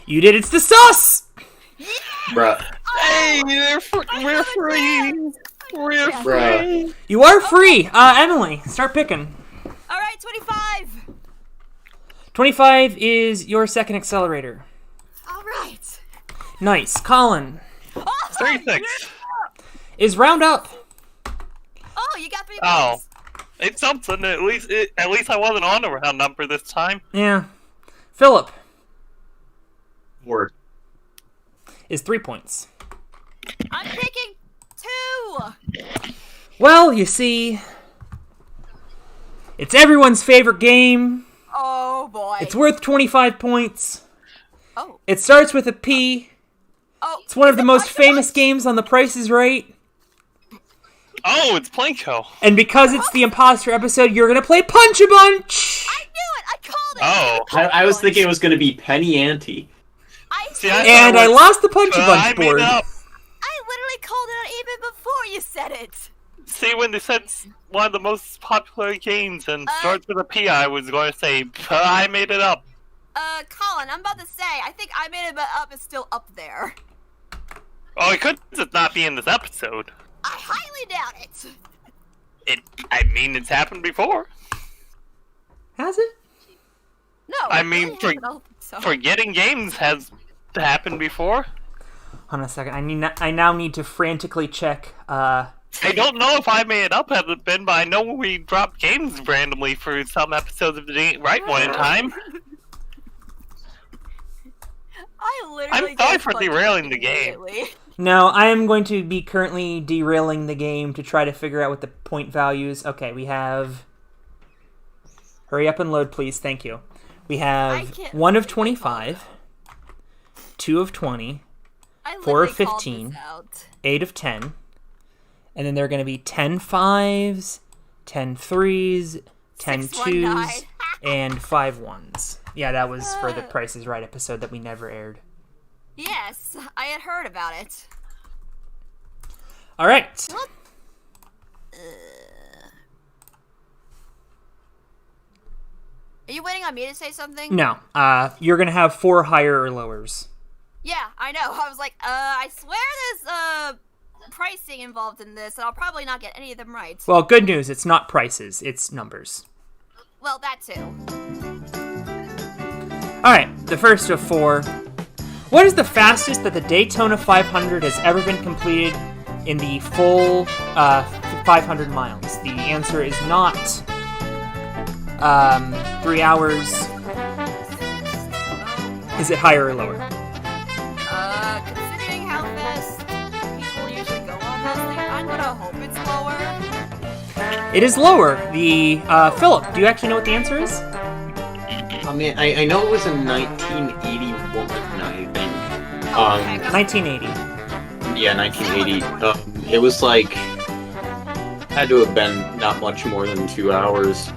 You did. It's the sus! Bruh. Hey, we're free. We're free. You are free. Emily, start picking. All right, 25. 25 is your second accelerator. All right. Nice. Collin. Oh, 36. Is round up. Oh, you got 3 Oh. points. It's something. At least I wasn't on a round number this time. Yeah. Philip 4. is 3 points. I'm picking 2. Well, you see, it's everyone's favorite game. Oh boy. It's worth 25 points. Oh. It starts with a P. Oh. It's one of is the it most Punch famous Punch? games on The Price is Right. Oh, it's Planko. And because it's the imposter episode, you're gonna play Punch a Bunch! I knew it. I called it. Oh. I was thinking it was going to be Penny Ante. See, I And thought I it was- lost the Punch a I Bunch made board. it up. I literally called it out even before you said it. See, when they said it's one of the most popular games and starts with a P, I was going to say, I made it up. Colin, I'm about to say, I think I made it up is still up there. Oh, it could just not be in this episode. I highly doubt it. I mean, it's happened before. Has it? No. I it mean, really hasn't, I don't think so. Forgetting games has happened before. Hold on a second. I now need to frantically check. I don't know if I made it up, has it been, but I know we dropped games randomly for some episodes of the Ain't Right one in time. I literally I'm sorry guessed for Punch derailing Punch the game. immediately. No, I am going to be currently derailing the game to try to figure out what the point values. Okay, we have. Hurry up and load, please. Thank you. We have can't 1 of believe I called 25, 2 of 20, I 4 of literally called 15. this out. 8 of 10, and then there are going to be 10 5s, 10 3s, 10 619. 2s, and 5 1s. Yeah, that was for the Price is Right episode that we never aired. Yes, I had heard about it. All right. Are you waiting on me to say something? No, you're going to have 4 higher or lowers. Yeah, I know. I was like, I swear there's pricing involved in this, and I'll probably not get any of them right. Well, good news, it's not prices, it's numbers. Well, that too. Alright, the first of 4. What is the fastest that the Daytona 500 has ever been completed in the full 500 miles? The answer is not 3 hours. Is it higher or lower? Considering how fast people usually go on this thing, I'm gonna hope it's lower. It is lower. The Philip, do you actually know what the answer is? I mean, I know it was in 1981, I think. Okay, 1980. Yeah, 1980. It was like had to have been not much more than 2 hours,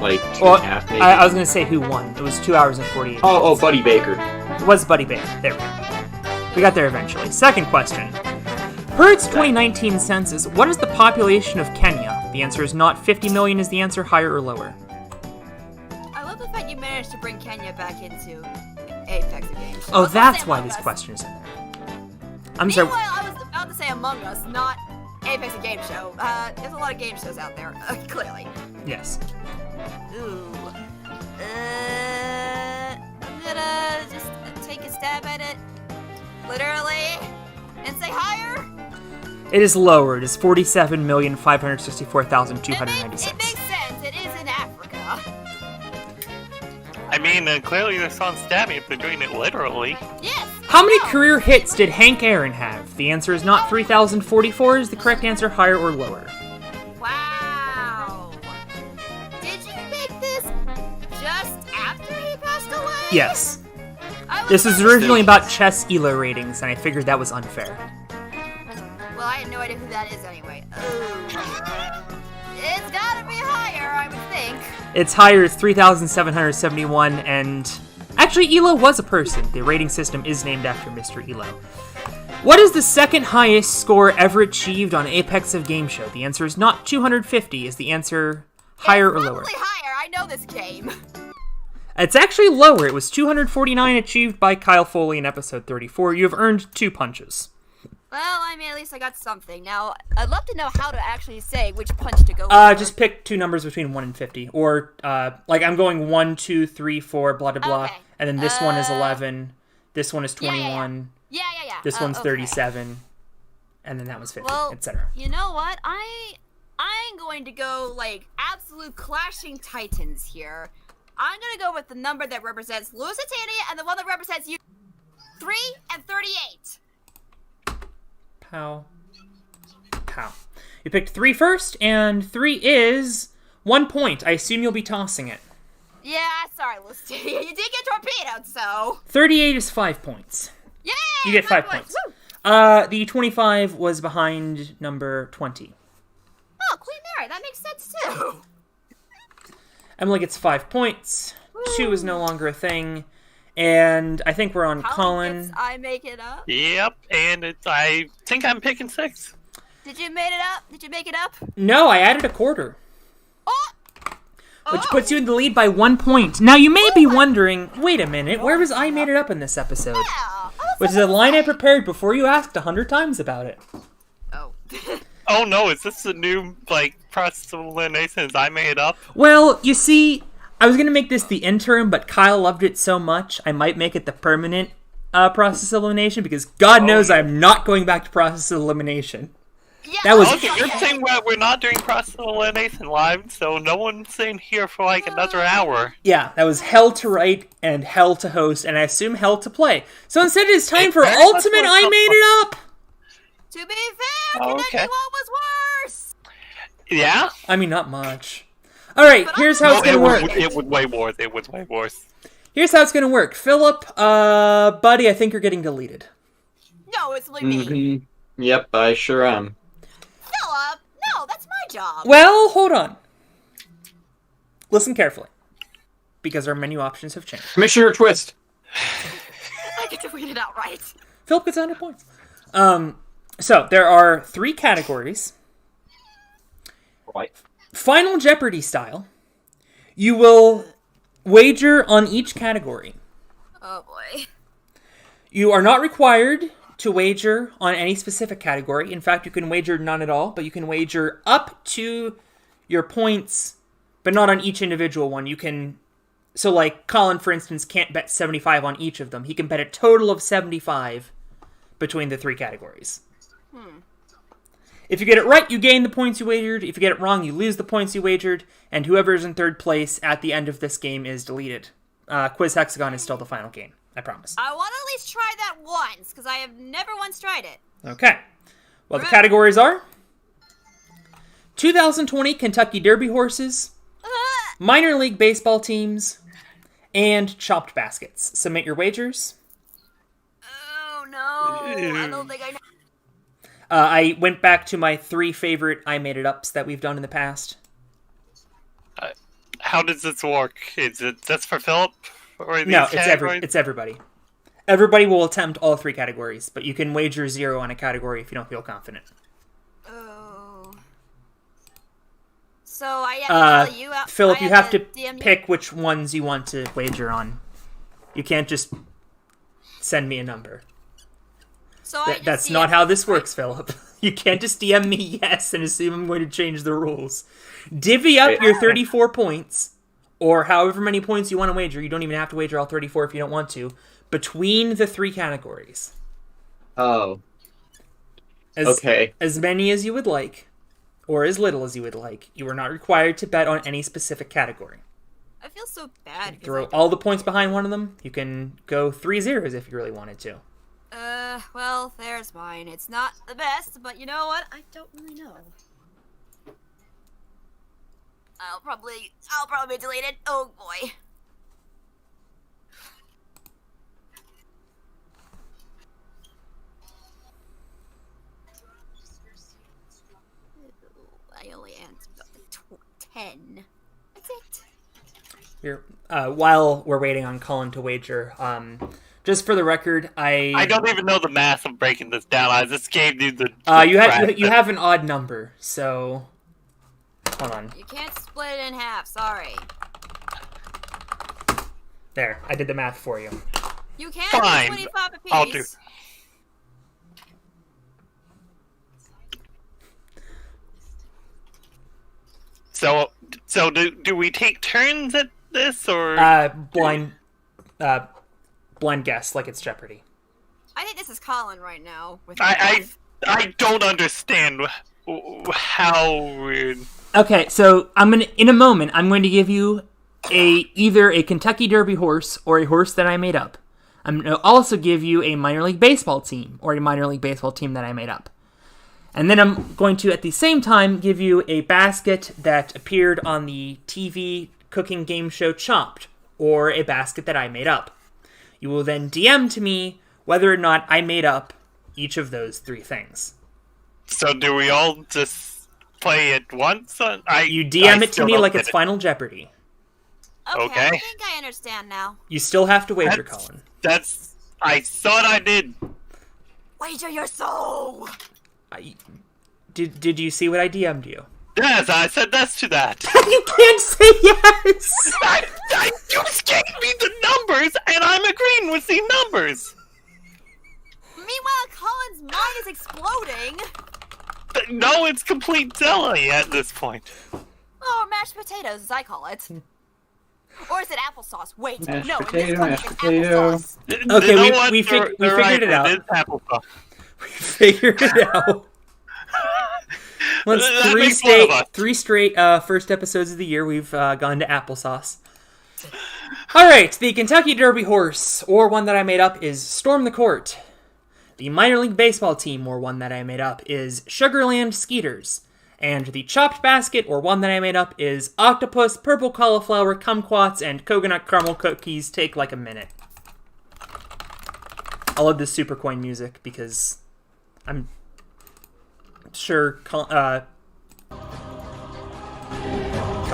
like 2 Well, and a half maybe. I was going to say who won. It was 2 hours and 48 Oh, minutes. Buddy Baker. It was Buddy Baker. There we go. We got there eventually. Second question. Per its 2019 census, what is the population of Kenya? The answer is not 50 million is the answer, higher or lower. I love the fact you managed to bring Kenya back into Apex games. Oh, that's why this question is in there. I'm sorry. Meanwhile, I was about to say Among Us, not Apex a game show. There's a lot of game shows out there, clearly. Yes. Ooh. I'm gonna just take a stab at it, literally, and say higher. It is lower. It is It 47,564,296. makes sense. It is in Africa. I mean, clearly they're on stabbing if they're doing it literally. Yes. How many no. career hits did Hank Aaron have? The answer is not 3,044. Is the correct answer higher or lower? Wow. Did you make this just after he passed away? Yes. I was This was about to originally say- about chess ELO ratings, and I figured that was unfair. Well, I have no idea who that is anyway. It's gotta be higher, I would think. It's higher, it's 3,771, and actually Elo was a person. The rating system is named after Mr. Elo. What is the second highest score ever achieved on Apex of Game Show? The answer is not 250. Is the answer higher or lower? Probably higher. I know this game. It's actually lower. It was 249 achieved by Kyle Foley in episode 34. You have earned 2 punches. Well, I mean, at least I got something. Now, I'd love to know how to actually say which punch to go for. Just pick 2 numbers between 1 and 50. Or, like, I'm going 1, 2, 3, 4, blah, blah, blah. Okay. And then this one is 11. This one is 21. Yeah. This one's okay. 37. And then that was 50, Well, etc. you know what? I'm going to go, like, absolute clashing titans here. I'm going to go with the number that represents Lusitania and the one that represents you. 3 and 38. Pow. Pow. You picked 3 first, and 3 is 1 point. I assume you'll be tossing it. Yeah, sorry, Lusitania. You did get torpedoed, so. 38 is 5 points. Yay! You get 5 good points. Woo! The 25 was behind number 20. Oh, Queen Mary. That makes sense, too. Emily gets 5 points. 2 is no longer a thing. And I think we're on Collin. I make it up. Yep, and I think I'm picking 6. Did you make it up? Did you make it up? No, I added a quarter. Oh! Which puts you in the lead by 1 point. Now, you may be wondering, wait a minute, where was I made it up in this episode? Yeah. Which is a line I prepared before you asked 100 times about it. Oh. Oh no, is this the new, like, process of elimination? I made it up? Well, you see, I was going to make this the interim, but Kyle loved it so much, I might make it the permanent process of elimination, because God knows I'm not going back to process of elimination. Yeah, That was- Okay, you're saying we're not doing process of elimination live, so no one's in here for like another hour. Yeah, that was hell to write and hell to host, and I assume hell to play. So instead it's time for very much Ultimate like I Made It Up! To be fair, Oh, Connecting okay. One was worse. Yeah? I mean, not much. Alright, here's how it's gonna work. It was way worse. It was way worse. Here's how it's gonna work. Philip, buddy, I think you're getting deleted. No, it's like me. Mhm. Yep, I sure am. Philip, no, that's my job. Well, hold on. Listen carefully. Because our menu options have changed. Commissioner Twist. I get to read it out right. Philip gets 100 points. So, there are 3 categories. Right. Final Jeopardy style. You will wager on each category. Oh boy. You are not required to wager on any specific category. In fact, you can wager none at all, but you can wager up to your points, but not on each individual one. You can... So, like, Collin, for instance, can't bet 75 on each of them. He can bet a total of 75 between the 3 categories. If you get it right, you gain the points you wagered. If you get it wrong, you lose the points you wagered. And whoever is in third place at the end of this game is deleted. Quiz Hexagon is still the final game. I promise. I want to at least try that once, because I have never once tried it. Okay. Well, the categories are 2020 Kentucky Derby horses, minor league baseball teams, and chopped baskets. Submit your wagers. Oh no, I don't think I know. I went back to my 3 favorite I Made It Ups that we've done in the past. How does this work? Is it just for Philip? Or No, these categories? it's everybody. Everybody will attempt all 3 categories, but you can wager 0 on a category if you don't feel confident. Oh. So I have to tell you out. Philip, I you have to DM you? pick which ones you want to wager on. You can't just send me a number. So I just That's DM not how this right? works, Philip. You can't just DM me yes and assume I'm going to change the rules. Divvy up your 34 points, or however many points you want to wager. You don't even have to wager all 34 if you don't want to, between the 3 categories. Oh, As, okay. As many as you would like, or as little as you would like. You are not required to bet on any specific category. I feel so bad. 'cause Throw I all the points behind one of them. You can go 3 zeros if you really wanted to. well, there's mine. It's not the best, but you know what? I don't really know. I'll probably be deleted. Oh boy. I only answered 10. That's it. Here, while we're waiting on Collin to wager, just for the record, I don't even know the math of breaking this down. I just gave you the. You have an odd number, so hold on. You can't split it in half. Sorry. There, I did the math for you. You can Fine. do 25 apiece. I'll do. So do we take turns at this or? Blind guess, like it's Jeopardy. I think this is Collin right now. With I don't understand how weird. Okay, so in a moment I'm going to give you either a Kentucky Derby horse or a horse that I made up. I'm going to also give you a minor league baseball team or a minor league baseball team that I made up. And then I'm going to, at the same time, give you a basket that appeared on the TV cooking game show Chopped, or a basket that I made up. You will then DM to me whether or not I made up each of those three things. So do we all just play it once? You DM it to me like it's Final Jeopardy. Okay. I think I understand now. You still have to wager, Collin. I thought I did. Wager your soul! Did you see what I DM'd you? Yes, I said yes to that. You can't say yes! You just gave me the numbers, and I'm agreeing with the numbers. Meanwhile, Collin's mind is exploding. No, it's complete jelly at this point. Oh, mashed potatoes, as I call it. Or is it applesauce? Wait, Mashed no, potato, in this mashed context, potato. applesauce. Okay, You know what? we They're figured right, it out. It is applesauce. We figured it out. Once That makes fun of us. three straight first episodes of the year, we've gone to applesauce. All right, the Kentucky Derby horse, or one that I made up, is Storm the Court. The minor league baseball team, or one that I made up, is Sugarland Skeeters. And the chopped basket, or one that I made up, is Octopus, Purple Cauliflower, Kumquats, and Coconut Caramel Cookies Take Like a Minute. I love this super coin music because I'm sure Kai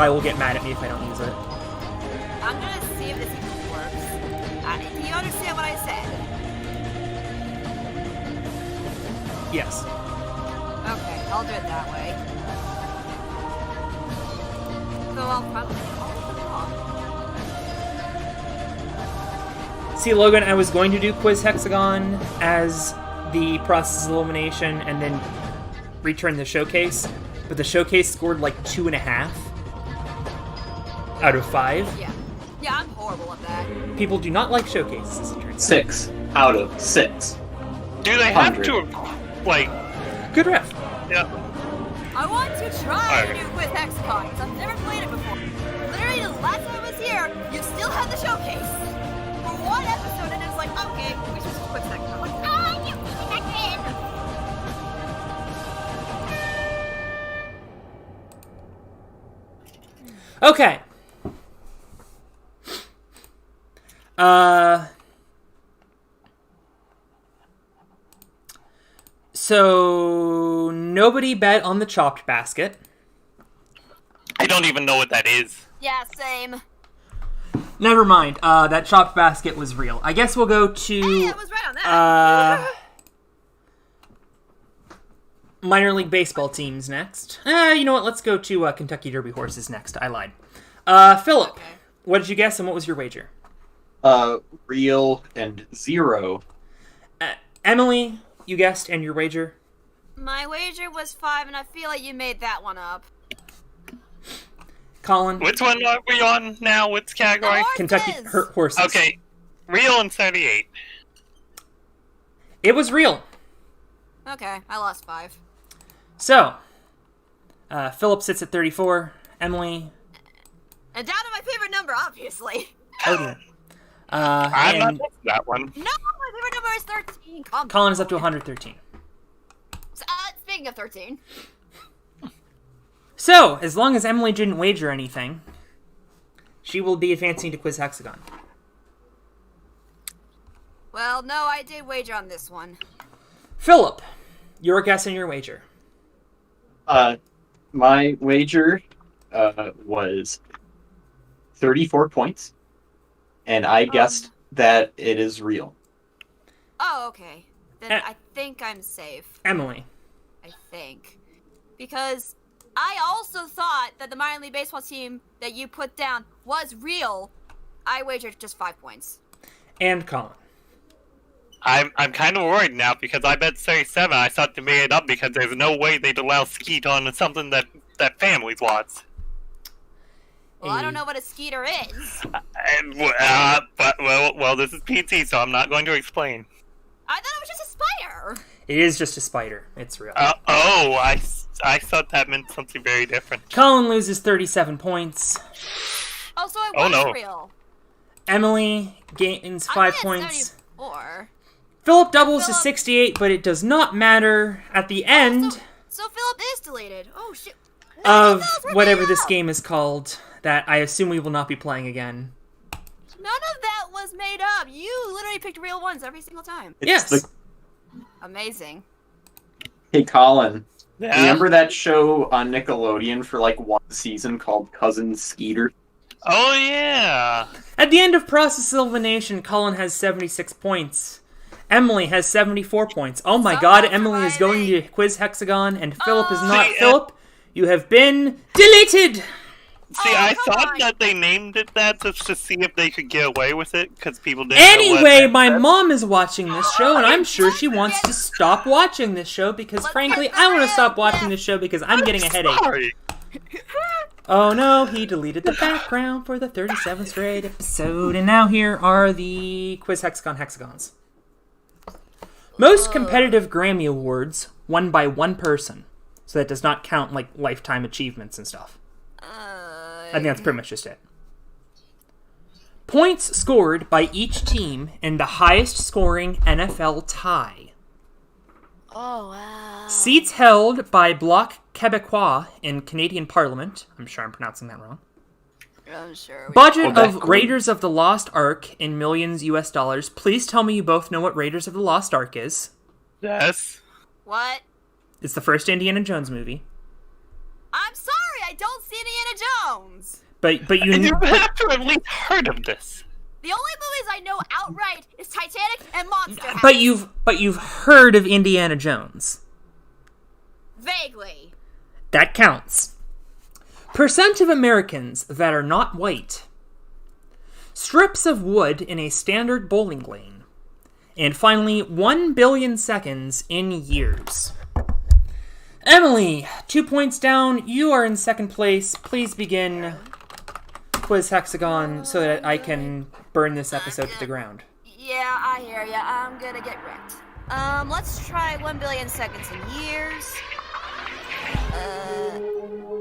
will get mad at me if I don't use it. I'm gonna see if this even works. Do you understand what I said? Yes. Okay, I'll do it that way. So I'll probably get all of them wrong. See, Logan, I was going to do Quiz Hexagon as the process of elimination and then return the showcase, but the showcase scored like 2.5 out of 5. Yeah, I'm horrible at that. People do not like showcases, as it turns out. 6 out of 6. Do they have 100. to, like, Good ref. yeah. I want to try Alright. to do Quiz Hexagon, because I've never played it before. Literally, the last time I was here, you still had the showcase. For one episode, and it was like, okay, we should just Quiz Hexagon. I'm like, you put me back in! Okay. So nobody bet on the chopped basket. I don't even know what that is. Yeah, same. Never mind. That chopped basket was real. I guess we'll go to Hey, I was right on that. minor league baseball teams next. You know what? Let's go to Kentucky Derby horses next. I lied. Philip, Okay. what did you guess and what was your wager? Real and 0. Emily, you guessed and your wager? My wager was 5, and I feel like you made that one up. Collin? Which one are we on now? Which category? Horses! Kentucky horses. Okay, real and 38. It was real. Okay, I lost 5. So, Philip sits at 34. Emily, And down to my favorite number, obviously. oh dear. I'm not And with that one. No, my favorite number is 13. Come Collin is on. up to 113. So, speaking of 13. So, as long as Emily didn't wager anything, she will be advancing to Quiz Hexagon. Well, no, I did wager on this one. Philip, your guess and your wager. My wager was 34 points, and I guessed that it is real. Oh, okay. Then I think I'm safe. Emily. I think. Because I also thought that the minor league baseball team that you put down was real. I wagered just 5 points. And Collin. I'm kind of worried now because I bet 37. I thought they made it up because there's no way they'd allow skeet on something that families watch. Well, I don't know what a skeeter is. Well, this is PT, so I'm not going to explain. I thought it was just a spider. It is just a spider. It's real. I thought that meant something very different. Collin loses 37 points. Oh, so it was real. Emily gains 5 points. 74. Philip doubles to 68, but it does not matter at the end So Philip is deleted. Oh, shit. of whatever this game is called that I assume we will not be playing again. None of that was made up. You literally picked real ones every single time. Yes. Amazing. Hey, Colin. Yeah. Remember that show on Nickelodeon for like one season called Cousin Skeeter? Oh, yeah. At the end of Process of Elimination, Collin has 76 points. Emily has 74 points. Oh my god, Emily is going to Quiz Hexagon, and Philip is not. Philip, you have been deleted! See, I thought that they named it that just to see if they could get away with it, because people didn't Anyway, know my mom is watching this show, and I'm sure she wants to stop watching this show, because frankly, I want to stop watching this show because I'm getting a headache. Sorry. Oh no, he deleted the background for the 37th straight episode, and now here are the Quiz Hexagon hexagons. Most competitive Grammy Awards won by one person. So that does not count, like, lifetime achievements and stuff. I think that's pretty much just it. Points scored by each team in the highest scoring NFL tie. Oh, wow. Seats held by Bloc Québécois in Canadian Parliament. I'm sure I'm pronouncing that wrong. I'm sure. Budget of Raiders of the Lost Ark in millions US dollars. Please tell me you both know what Raiders of the Lost Ark is. Yes. What? It's the first Indiana Jones movie. I'm sorry, I don't see Indiana Jones. But you You have to at least heard of this. The only movies I know outright is Titanic and Monster House. but you've heard of Indiana Jones. Vaguely. That counts. Percent of Americans that are not white. Strips of wood in a standard bowling lane. And finally, 1 billion seconds in years. Emily, 2 points down. You are in second place. Please begin Quiz Hexagon so that I can burn this episode to the ground. Yeah, I hear ya. I'm gonna get wrecked. Let's try 1 billion seconds in years.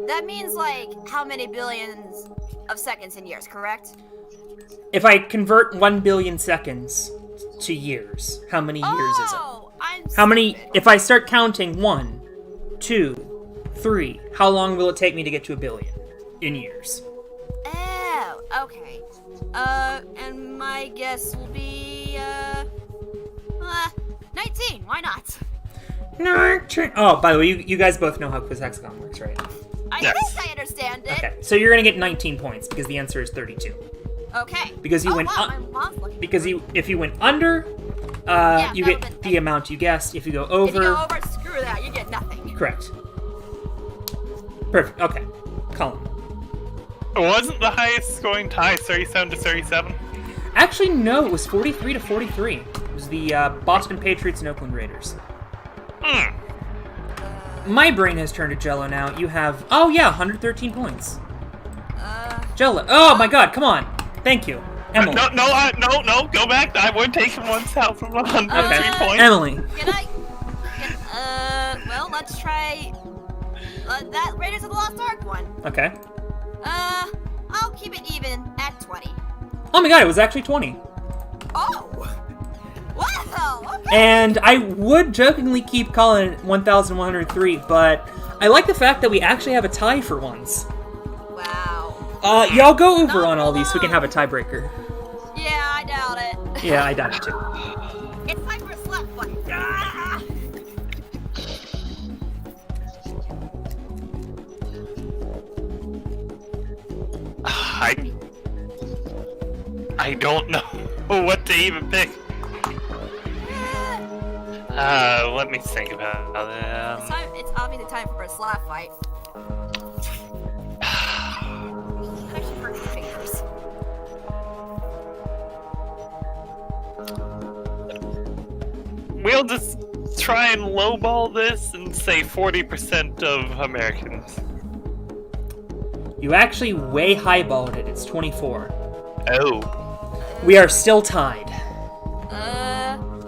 That means, like, how many billions of seconds in years, correct? If I convert 1 billion seconds to years, how many years is it? I'm How many, stupid. if I start counting 1, 2, 3, how long will it take me to get to 1 billion in years? Oh, okay. And my guess will be, 19, why not? 19. Oh, by the way, you guys both know how Quiz Hexagon works, right? I Yes. think I understand it. Okay, so you're gonna get 19 points because the answer is 32. Okay. Because you oh, went wow, up- my mom's looking Because through. if you went under, you that get would've the been- amount you guessed. If you go If over, you go over, screw that, you get nothing. correct. Perfect. Okay, Colin. Wasn't the highest scoring tie 37 to 37? Actually, no. It was 43 to 43. It was the Boston Patriots and Oakland Raiders. My brain has turned to Jello now. You have 113 points. Jello. Oh my God! Come on. Thank you, Emily. No, go back. I would take him 1,103 Okay, points. Emily. Well, let's try that Raiders of the Lost Ark one. Okay. I'll keep it even at 20. Oh my God! It was actually 20. Oh! Wow! Okay. And I would jokingly keep calling it 1,103, but I like the fact that we actually have a tie for once. Wow. Y'all go over on all these so we can have a tiebreaker. Yeah, I doubt it. Yeah, I doubt it too. It's time for a slap fight. Ah! I don't know what to even pick. Let me think about it. It's obviously time for a slap fight. That actually hurts your fingers. We'll just try and lowball this and say 40% of Americans. You actually way highballed it. It's 24. Oh. We are still tied.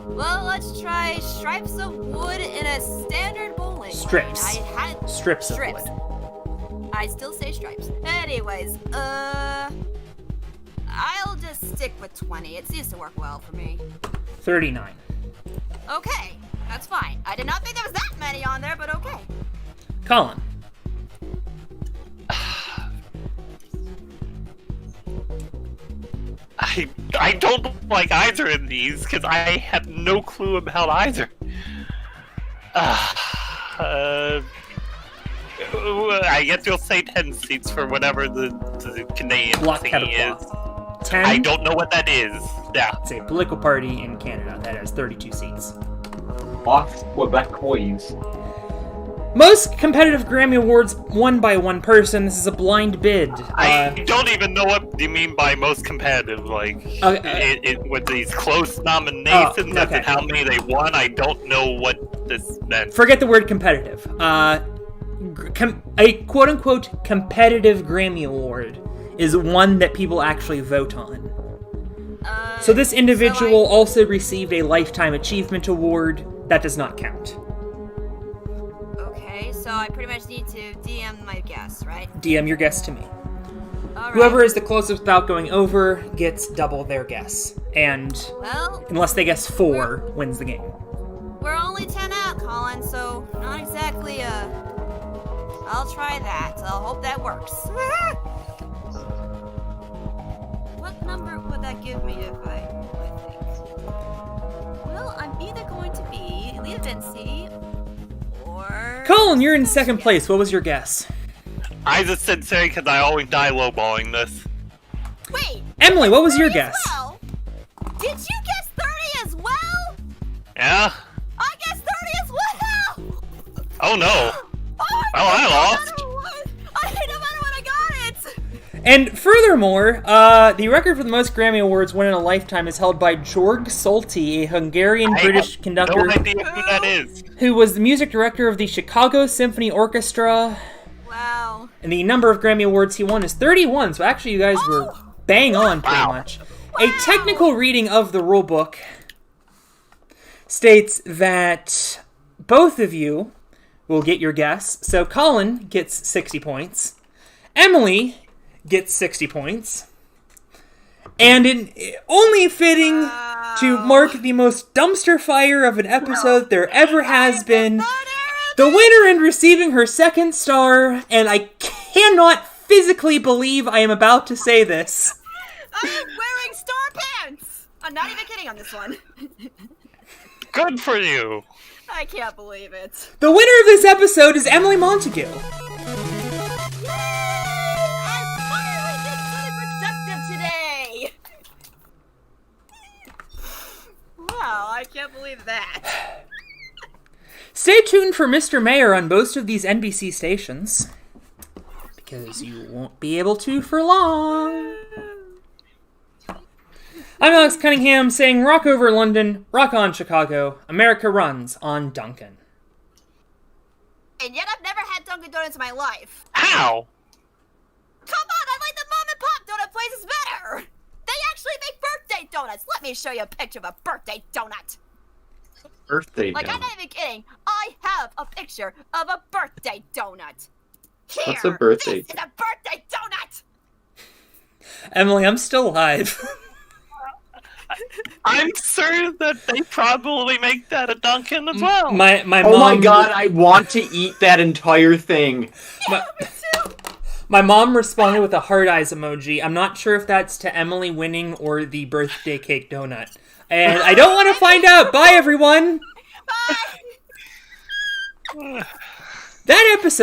Well, let's try stripes of wood in a standard bowling. Strips. Strips of strips. wood. I still say stripes. Anyways, I'll just stick with 20. It seems to work well for me. 39. Okay, that's fine. I did not think there was that many on there, but okay. Collin. I don't like either of these because I have no clue about either. I guess you'll say 10 seats for whatever the Canadian Bloc thingy is. Québécois. 10. I don't know what that is. Yeah. It's a political party in Canada that has 32 seats. Bloc Québécois. Most competitive Grammy Awards won by one person. This is a blind bid. I don't even know what you mean by most competitive. Like, with these close nominations, okay. and how many they won, I don't know what this meant. Forget the word competitive. A quote-unquote competitive Grammy Award is one that people actually vote on. So this individual also received a Lifetime Achievement Award. That does not count. Okay, so I pretty much need to DM my guess, right? DM your guess to me. All right. Whoever is the closest without going over gets double their guess. And unless they guess 4, wins the game. We're only 10 out, Collin, so not exactly I'll try that. I'll hope that works. What number would that give me if I think? Well, I'm either going to be Leah Vinci or... Collin, you're in second place. What was your guess? I just said sorry because I always die lowballing this. Wait! Emily, what was your 30 guess? as well? Did you guess 30 as well? Yeah? I guessed 30 as well! Oh no. Oh, I lost. I no matter what I got it! And furthermore, the record for the most Grammy Awards won in a lifetime is held by Georg Solti, a Hungarian-British conductor No idea who that is. who was the music director of the Chicago Symphony Orchestra. Wow. And the number of Grammy Awards he won is 31, so actually you guys were bang on pretty much. A technical reading of the rulebook states that both of you will get your guess. So Collin gets 60 points. Emily gets 60 points. And in only fitting to mark the most dumpster fire of an episode there ever has been, the winner in receiving her second star, and I cannot physically believe I am about to say this. I'm wearing star pants! I'm not even kidding on this one. Good for you. I can't believe it. The winner of this episode is Emily Montague. Yay! I finally did something productive today! Wow, I can't believe that. Stay tuned for Mr. Mayor on most of these NBC stations, because you won't be able to for long. I'm Alex Cunningham saying rock over London, rock on Chicago, America runs on Dunkin'. And yet I've never had Dunkin' Donuts in my life. How? Come on, I like the mom and pop donut places better! They actually make birthday donuts! Let me show you a picture of a birthday donut! Birthday Like, I'm donut. not even kidding. I have a picture of a birthday donut. Here, What's a birthday this is a birthday donut! Emily, I'm still alive. I'm certain that they probably make that a Dunkin' as well. My Oh mom, my god, I want to eat that entire thing. my mom responded with a heart eyes emoji. I'm not sure if that's to Emily winning or the birthday cake donut. And I don't want to find out. Bye, everyone. Bye! That episode